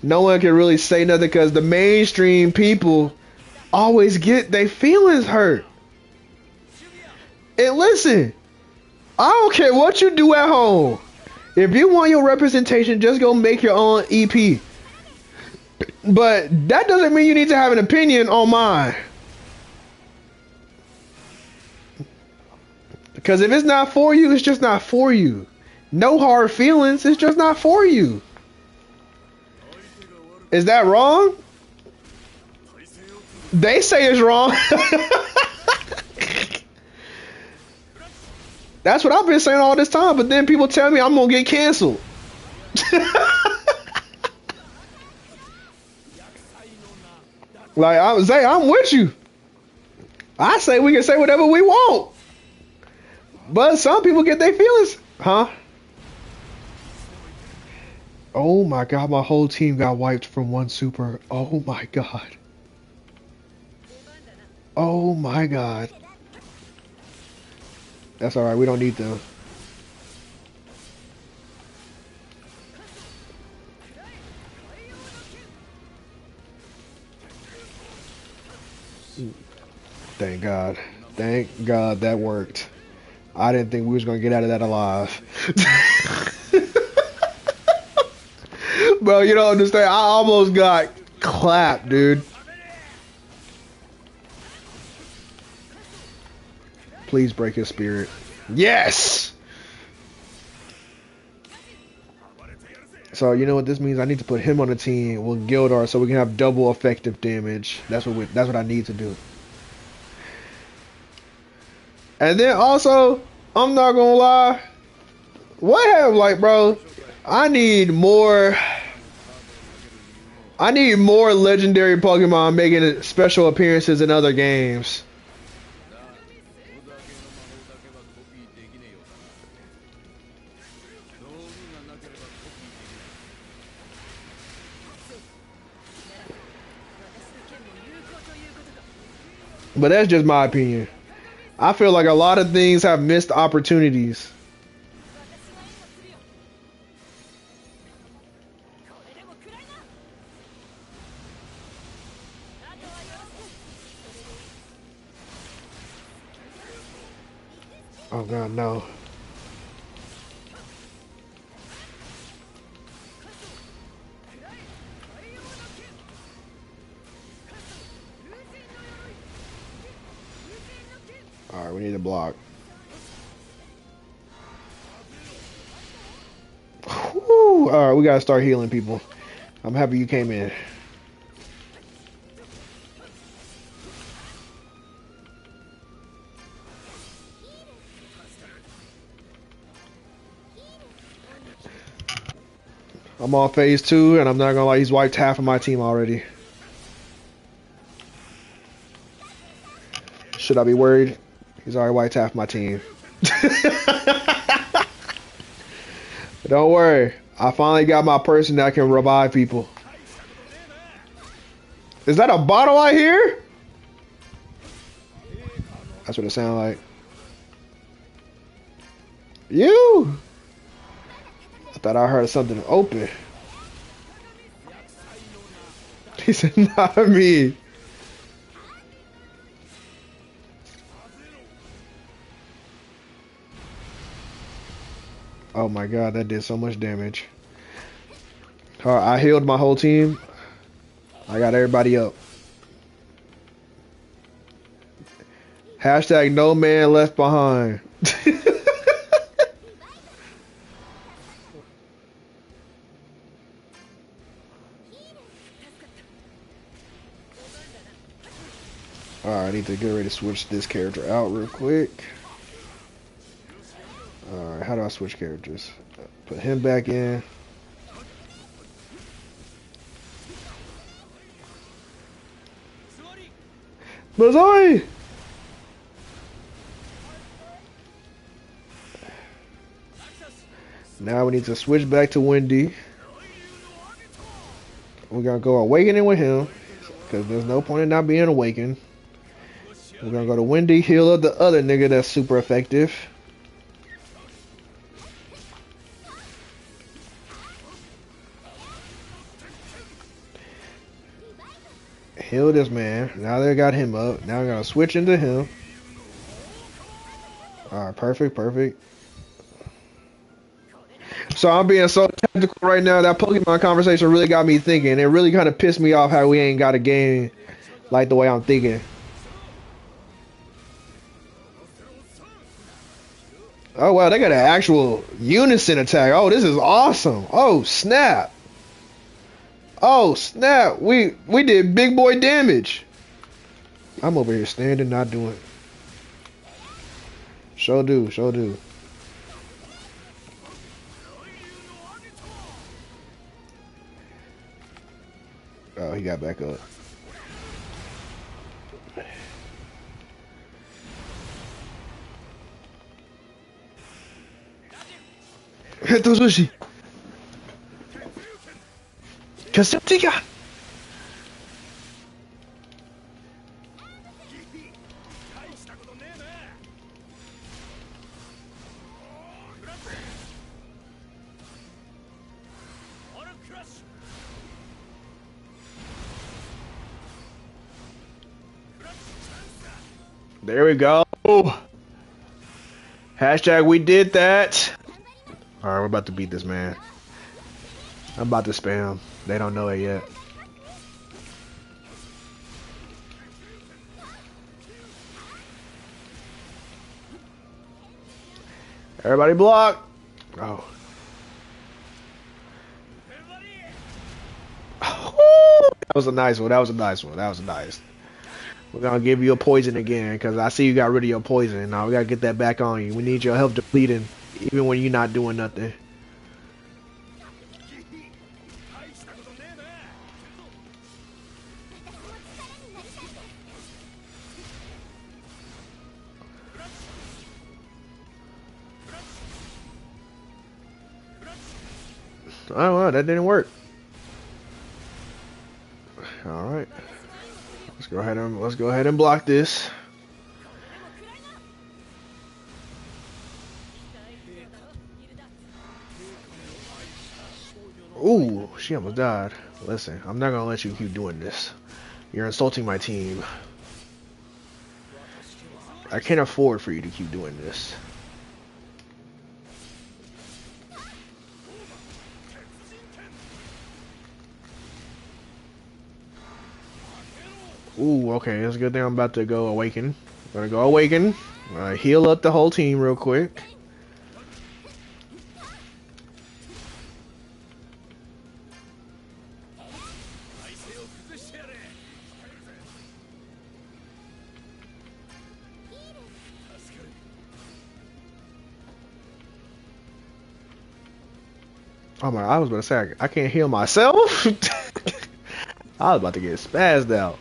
No one can really say nothing because the mainstream people always get their feelings hurt. And listen, I don't care what you do at home. If you want your representation, just go make your own EP. But that doesn't mean you need to have an opinion on mine. Because if it's not for you, it's just not for you. No hard feelings, it's just not for you. Is that wrong? They say it's wrong. That's what I've been saying all this time, but then people tell me I'm gonna get canceled. Like, I'm with you. I say we can say whatever we want. But some people get their feelings. Huh? Oh my god, my whole team got wiped from one super. Oh my god. Oh my god. That's alright, we don't need them. Thank God. Thank God that worked. I didn't think we was gonna get out of that alive. Bro, you don't understand. I almost got clapped, dude. Please break his spirit. Yes! So you know what this means? I need to put him on the team with Gildar so we can have double effective damage. That's what I need to do. And then also, I'm not gonna lie. What have like, bro? I need more legendary Pokemon making special appearances in other games. But that's just my opinion. I feel like a lot of things have missed opportunities. Oh god, no. Alright, we need to block. Alright, we gotta start healing people. I'm happy you came in. I'm on phase 2, and I'm not gonna lie, he's wiped half of my team already. Should I be worried? He's already wiped half my team. Don't worry. I finally got my person that can revive people. Is that a bottle I hear? That's what it sounds like. You? I thought I heard something open. He said, not me. Oh my god, that did so much damage. Alright, I healed my whole team. I got everybody up. Hashtag no man left behind. Alright, I need to get ready to switch this character out real quick. Alright, how do I switch characters? Put him back in. Mazoi! Now we need to switch back to Wendy. We're gonna go awakening with him, because there's no point in not being awakened. We're gonna go to Wendy, heal up the other nigga that's super effective. Heal this man. Now they got him up. Now we're gonna switch into him. Alright, perfect, perfect. So I'm being so technical right now. That Pokemon conversation really got me thinking. It really kind of pissed me off how we ain't got a game like the way I'm thinking. Oh wow, they got an actual unison attack. Oh, this is awesome. Oh snap. Oh snap. We did big boy damage. I'm over here standing, not doing. Sure do, sure do. Oh, he got back up. Sushi. Kasutiga. There we go. Hashtag we did that. Alright, we're about to beat this man. I'm about to spam. They don't know it yet. Everybody block. Oh. That was a nice one. That was a nice one. That was nice. We're gonna give you a poison again because I see you got rid of your poison. Now we gotta get that back on you. We need your health depleting even when you're not doing nothing. Oh well, that didn't work. All right, let's go ahead and block this. Ooh, she almost died. Listen, I'm not gonna let you keep doing this. You're insulting my team. I can't afford for you to keep doing this. Ooh, okay, it's a good thing I'm about to go awaken. I'm gonna go awaken. I'm gonna heal up the whole team real quick. Oh my, I was about to say, I can't heal myself? I was about to get spazzed out.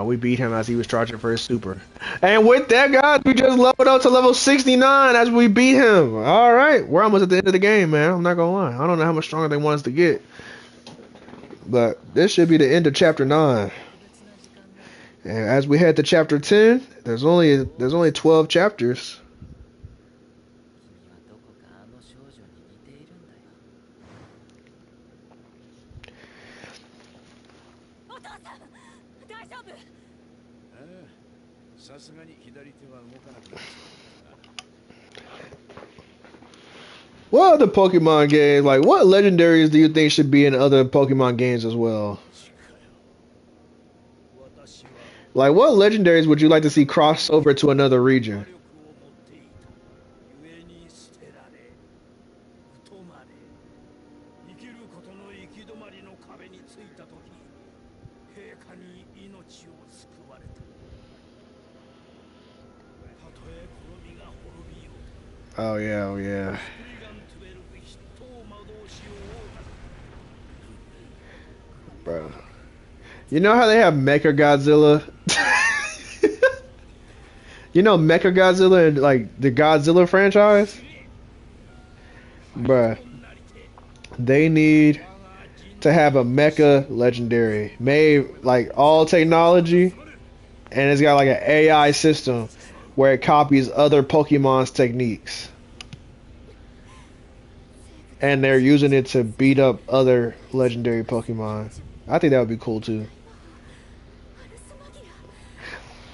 We beat him as he was charging for his super. And with that, guys, we just leveled up to level 69 as we beat him. All right, we're almost at the end of the game, man. I'm not gonna lie. I don't know how much stronger they want us to get, but this should be the end of chapter 9. And as we head to chapter 10, there's only 12 chapters. What other Pokemon games, like what legendaries do you think should be in other Pokemon games as well? Like what legendaries would you like to see cross over to another region? Oh yeah, oh yeah. Bro. You know how they have Mecha Godzilla? You know Mecha Godzilla and like the Godzilla franchise? Bruh. They need to have a Mecha legendary. Made like all technology and it's got like an AI system where it copies other Pokemon's techniques. And they're using it to beat up other legendary Pokemon. I think that would be cool too.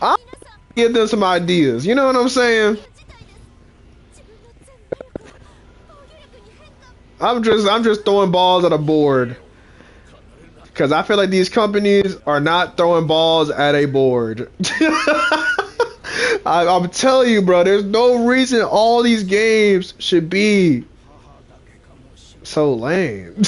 I'll give them some ideas. You know what I'm saying? I'm just throwing balls at a board. Cause I feel like these companies are not throwing balls at a board. I'm telling you, bro, there's no reason all these games should be so lame.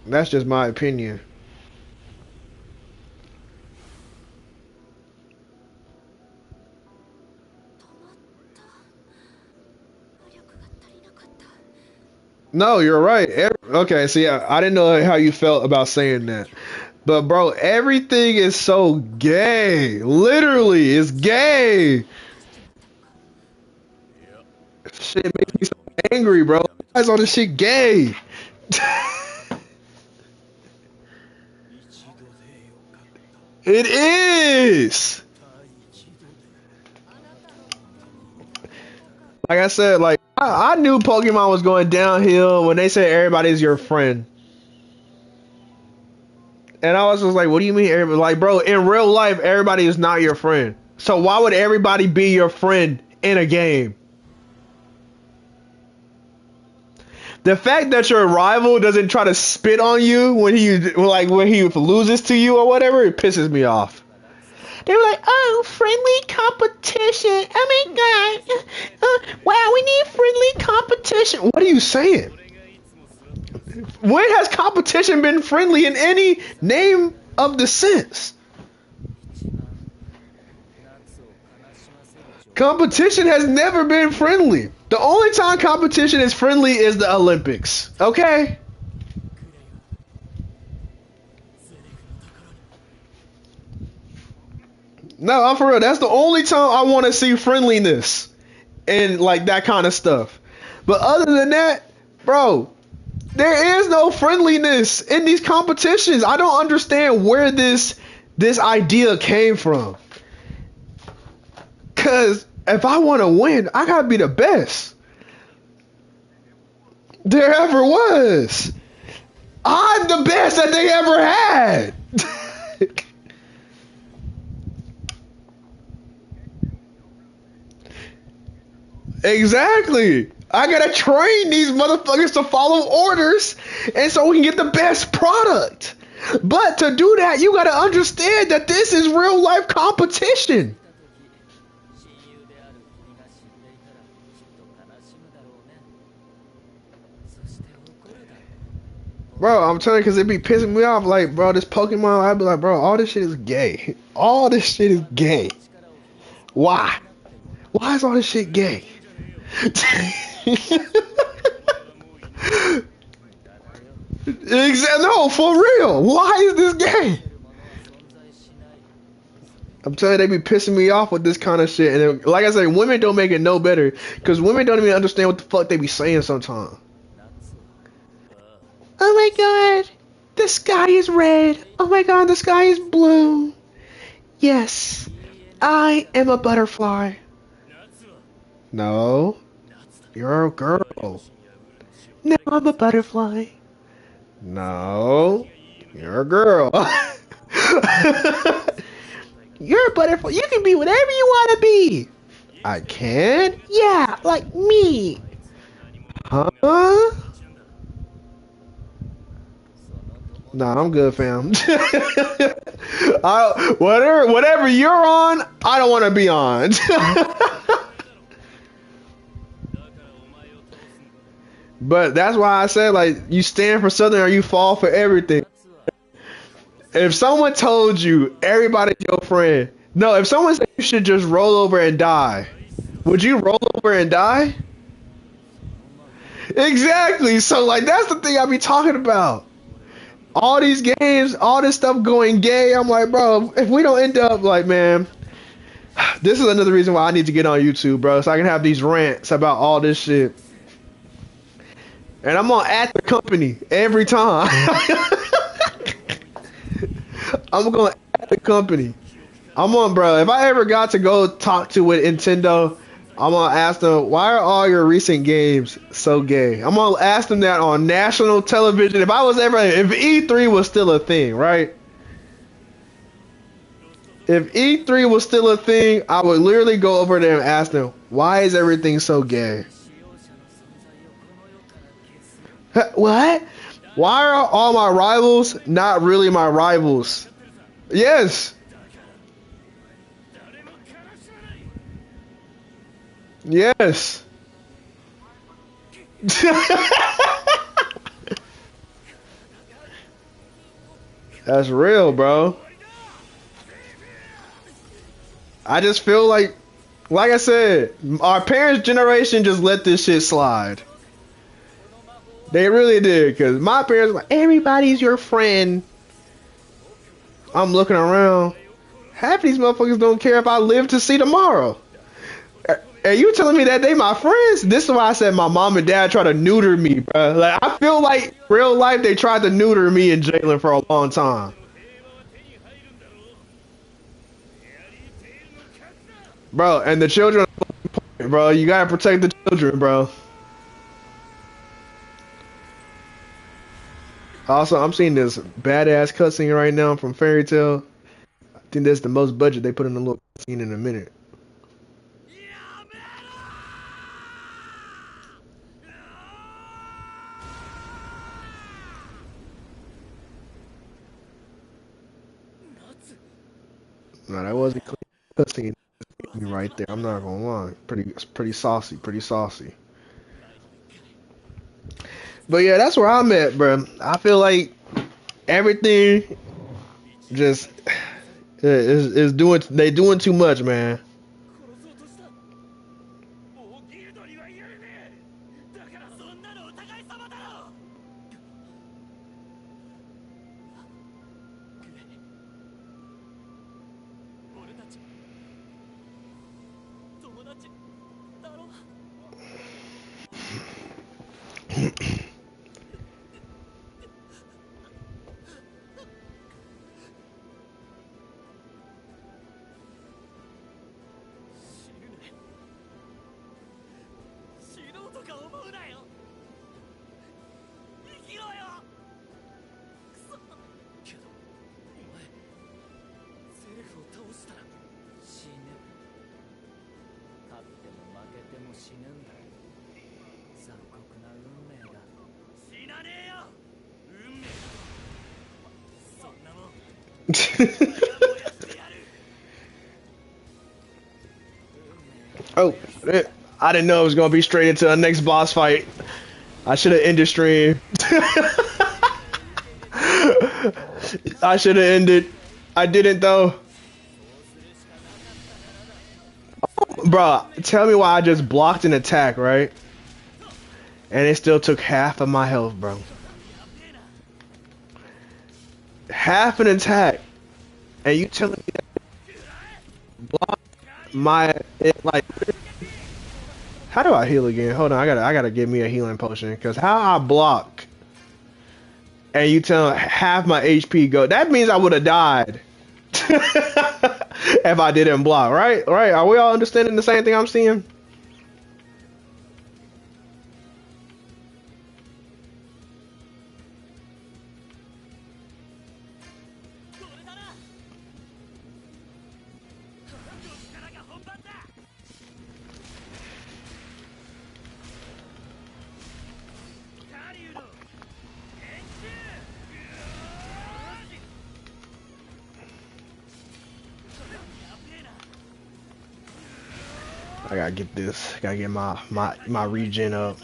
That's just my opinion. No, you're right. Okay, see, I didn't know how you felt about saying that. But bro, everything is so gay. Literally, it's gay. Shit makes me so angry, bro. Why is all this shit gay? It is. Like I said, like I knew Pokemon was going downhill when they said everybody's your friend. And I was just like, what do you mean everybody? Like, bro, in real life, everybody is not your friend. So why would everybody be your friend in a game? The fact that your rival doesn't try to spit on you when he loses to you or whatever, it pisses me off. They were like, oh, friendly competition. Oh my god. Wow, we need friendly competition. What are you saying? When has competition been friendly in any name of the sense? Competition has never been friendly. The only time competition is friendly is the Olympics. Okay? No, I'm for real. That's the only time I want to see friendliness and like that kind of stuff. But other than that, bro, there is no friendliness in these competitions. I don't understand where this idea came from. Cause if I want to win, I gotta be the best there ever was. I'm the best that they ever had. Exactly. I gotta train these motherfuckers to follow orders, and so we can get the best product. But to do that, you gotta understand that this is real life competition. Bro, I'm telling you, because it be pissing me off. Like, bro, this Pokemon, I'd be like, bro, all this shit is gay. All this shit is gay. Why? Why is all this shit gay? Exactly. No, for real. Why is this gay? I'm telling you, they be pissing me off with this kind of shit. And then, like I said, women don't make it no better. Because women don't even understand what the fuck they be saying sometimes. Oh my god, the sky is red. Oh my god, the sky is blue. Yes, I am a butterfly. No, you're a girl. No, I'm a butterfly. No, you're a girl. You're a butterfly. You can be whatever you want to be. I can? Yeah, like me. Huh? Nah, I'm good, fam. Whatever you're on, I don't want to be on. But that's why I said, like, you stand for something or you fall for everything. If someone told you everybody's your friend, no, if someone said you should just roll over and die, would you roll over and die? Exactly. So, like, that's the thing I be talking about. All these games, all this stuff going gay. I'm like, bro, if we don't end up like, man, this is another reason why I need to get on YouTube, bro, so I can have these rants about all this shit. And I'm gonna at the company every time. I'm gonna at the company. I'm on, bro. If I ever got to go talk to with Nintendo, I'm gonna ask them, why are all your recent games so gay? I'm gonna ask them that on national television. If E3 was still a thing, right? If E3 was still a thing, I would literally go over there and ask them, why is everything so gay? What? Why are all my rivals not really my rivals? Yes. Yes. That's real, bro. I just feel like I said, our parents' generation just let this shit slide. They really did, because my parents were like, everybody's your friend. I'm looking around. Half these motherfuckers don't care if I live to see tomorrow. Are you telling me that they my friends? This is why I said my mom and dad try to neuter me, bro. Like, I feel like real life they tried to neuter me and Jalen for a long time. Bro, and the children, bro, you gotta protect the children, bro. Also, I'm seeing this badass cutscene right now from Fairy Tail. I think that's the most budget they put in a little cutscene in a minute. No, that wasn't clean cutscene right there. I'm not gonna lie. Pretty saucy, pretty saucy. But yeah, that's where I'm at, bro. I feel like everything just is doing they doing too much, man. Oh, I didn't know it was gonna be straight into the next boss fight. I should have ended stream. I should have ended. I didn't though. Bro, tell me why I just blocked an attack, right? And it still took half of my health, bro. Half an attack. And you telling me that block my it like how do I heal again? Hold on, I gotta give me a healing potion. Cause how I block and you tell half my HP go, that means I would have died. If I didn't block, right? Right. Are we all understanding the same thing I'm seeing? I gotta get this. Gotta get my regen up.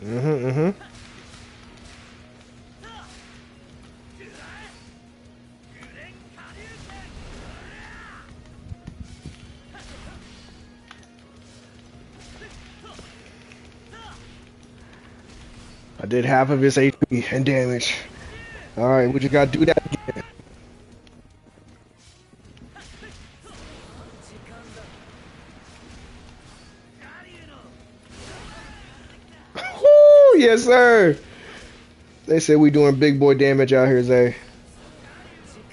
Mm-hmm. I did half of his HP and damage. Alright, we just gotta do that again. Woo! Yes, sir! They said we doing big boy damage out here, Zay.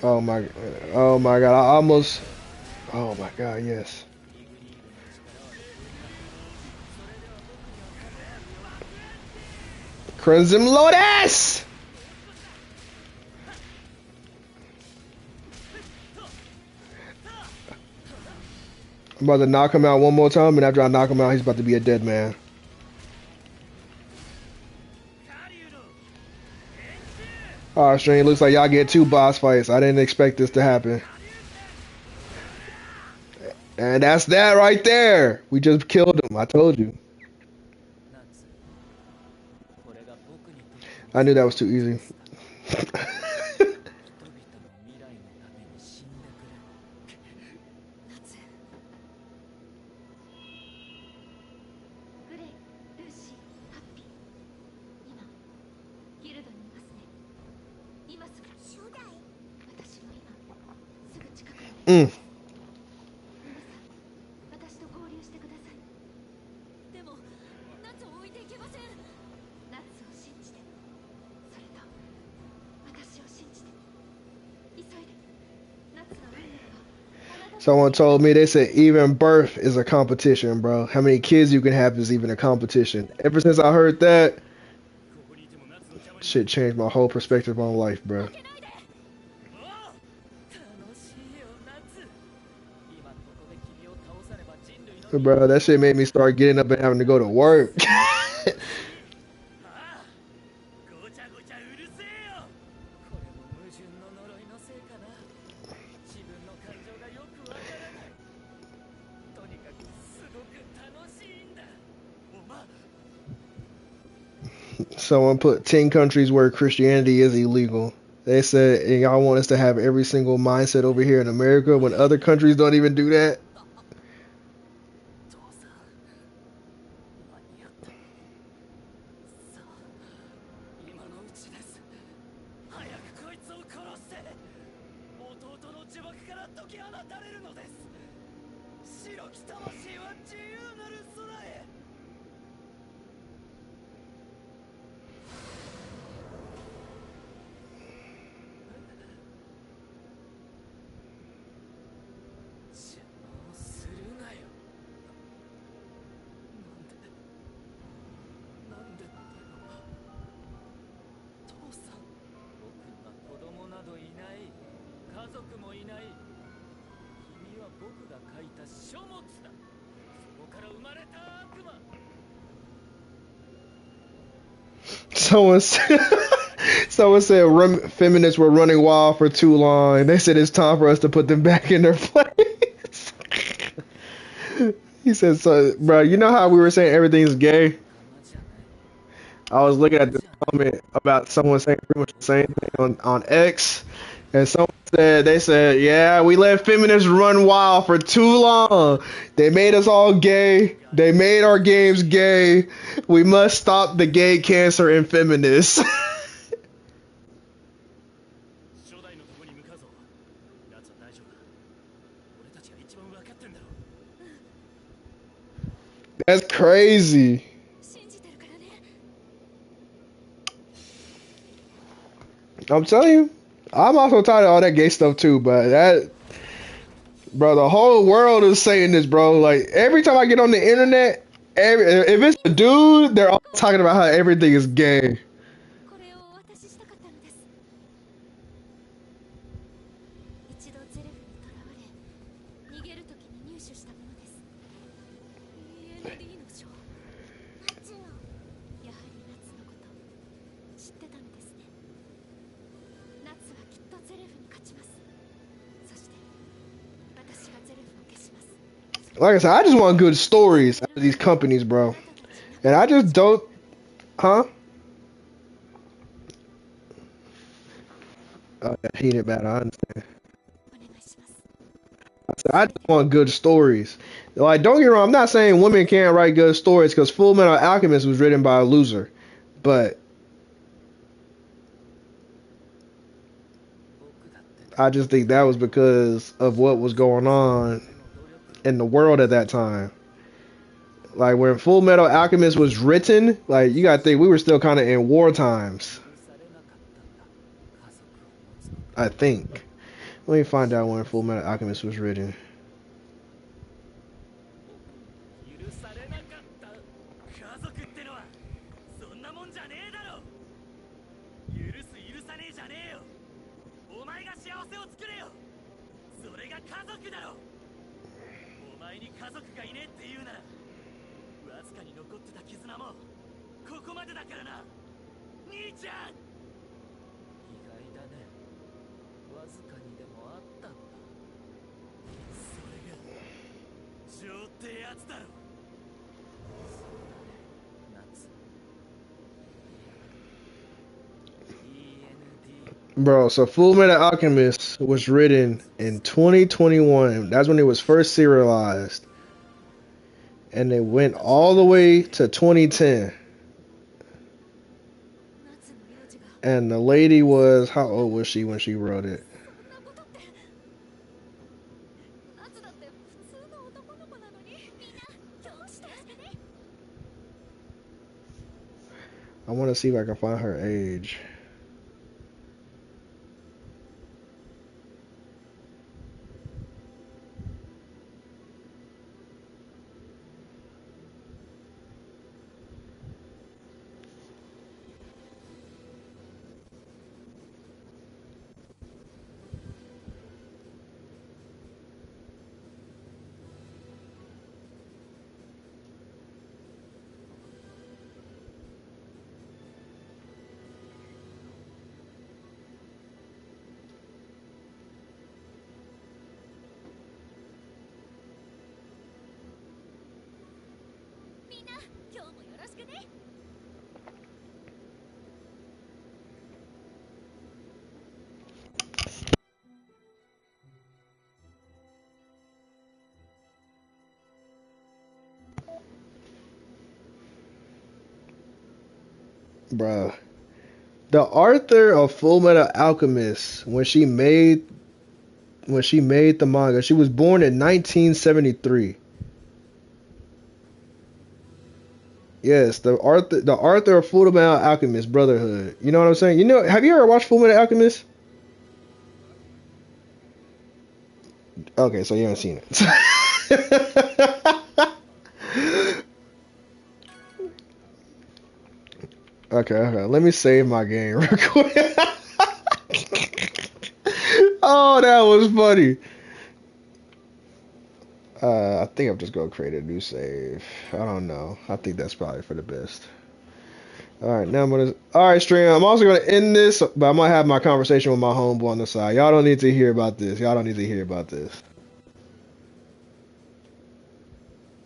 Oh my, oh my god, I almost, oh my god, yes. Crimson Lotus! I'm about to knock him out one more time, and after I knock him out, he's about to be a dead man. Alright, Strange, looks like y'all get 2 boss fights. I didn't expect this to happen. And that's that right there. We just killed him. I told you. I knew that was too easy. Mm. Someone told me, they said even birth is a competition, bro. How many kids you can have is even a competition. Ever since I heard that, shit changed my whole perspective on life, bro. Bro, that shit made me start getting up and having to go to work. Someone put 10 countries where Christianity is illegal. They said, and y'all want us to have every single mindset over here in America when other countries don't even do that? Someone said feminists were running wild for too long. They said it's time for us to put them back in their place. He said, "So, bro, you know how we were saying everything's gay? I was looking at this comment about someone saying pretty much the same thing on X, and someone said they said, yeah, we let feminists run wild for too long. They made us all gay. They made our games gay. We must stop the gay cancer in feminists." 初代のとこに向かうぞ。奴は大丈夫だ。俺たちが一番分かってんだろ。That's crazy. 信じてるからね。I'm telling you, I'm also tired of all that gay stuff too. But that, bro, the whole world is saying this, bro. Like every time I get on the internet, if it's a dude, they're all talking about how everything is gay. これをお渡ししたかったのです。一度ゼレフに囚われ、逃げるときに入手したものです。END の書。夏の。やはり夏のこと、知ってたのですね。夏はきっとゼレフに勝ちます。そして、私がゼレフを消します。Like I said, I just want good stories out of these companies, bro. And I just don't, huh? Oh, yeah, heated battle. I understand. お願いします。 I said, I just want good stories. Like, don't get me wrong. I'm not saying women can't write good stories because Full Metal Alchemist was written by a loser, but I just think that was because of what was going on in the world at that time. Like when Full Metal Alchemist was written, like you gotta think we were still kind of in war times. I think. Let me find out when Full Metal Alchemist was written. 許されなかった家族ってのはそんなもんじゃねえだろ。許す許さねえじゃねえよ。お前が幸せを作れよ。それが家族だろ。お前に家族がいねえって言うならわずかに残ってた絆もここまでだからな。兄ちゃん。意外だね。わずかにでもあったんだ。それがジョーってやつだろ。そうだね、夏。END。 Bro, so Full Metal Alchemist was written in 2021. That's when it was first serialized. And it went all the way to 2010. 夏の命が And the lady was, how old was she when she wrote it? そんなことって。夏だって普通の男の子なのに。みんなどうしてね。 I want to see if I can find her age. Bruh. The author of Full Metal Alchemist, when she made the manga, she was born in 1973. Yes, the author of Full Metal Alchemist Brotherhood. You know what I'm saying? You know, have you ever watched Full Metal Alchemist? Okay, so you haven't seen it. Okay. Let me save my game real quick. Oh, that was funny. I think I'm just gonna create a new save. I don't know. I think that's probably for the best. All right, now I'm gonna. All right, stream. I'm also gonna end this, but I'm gonna have my conversation with my homeboy on the side. Y'all don't need to hear about this. Y'all don't need to hear about this.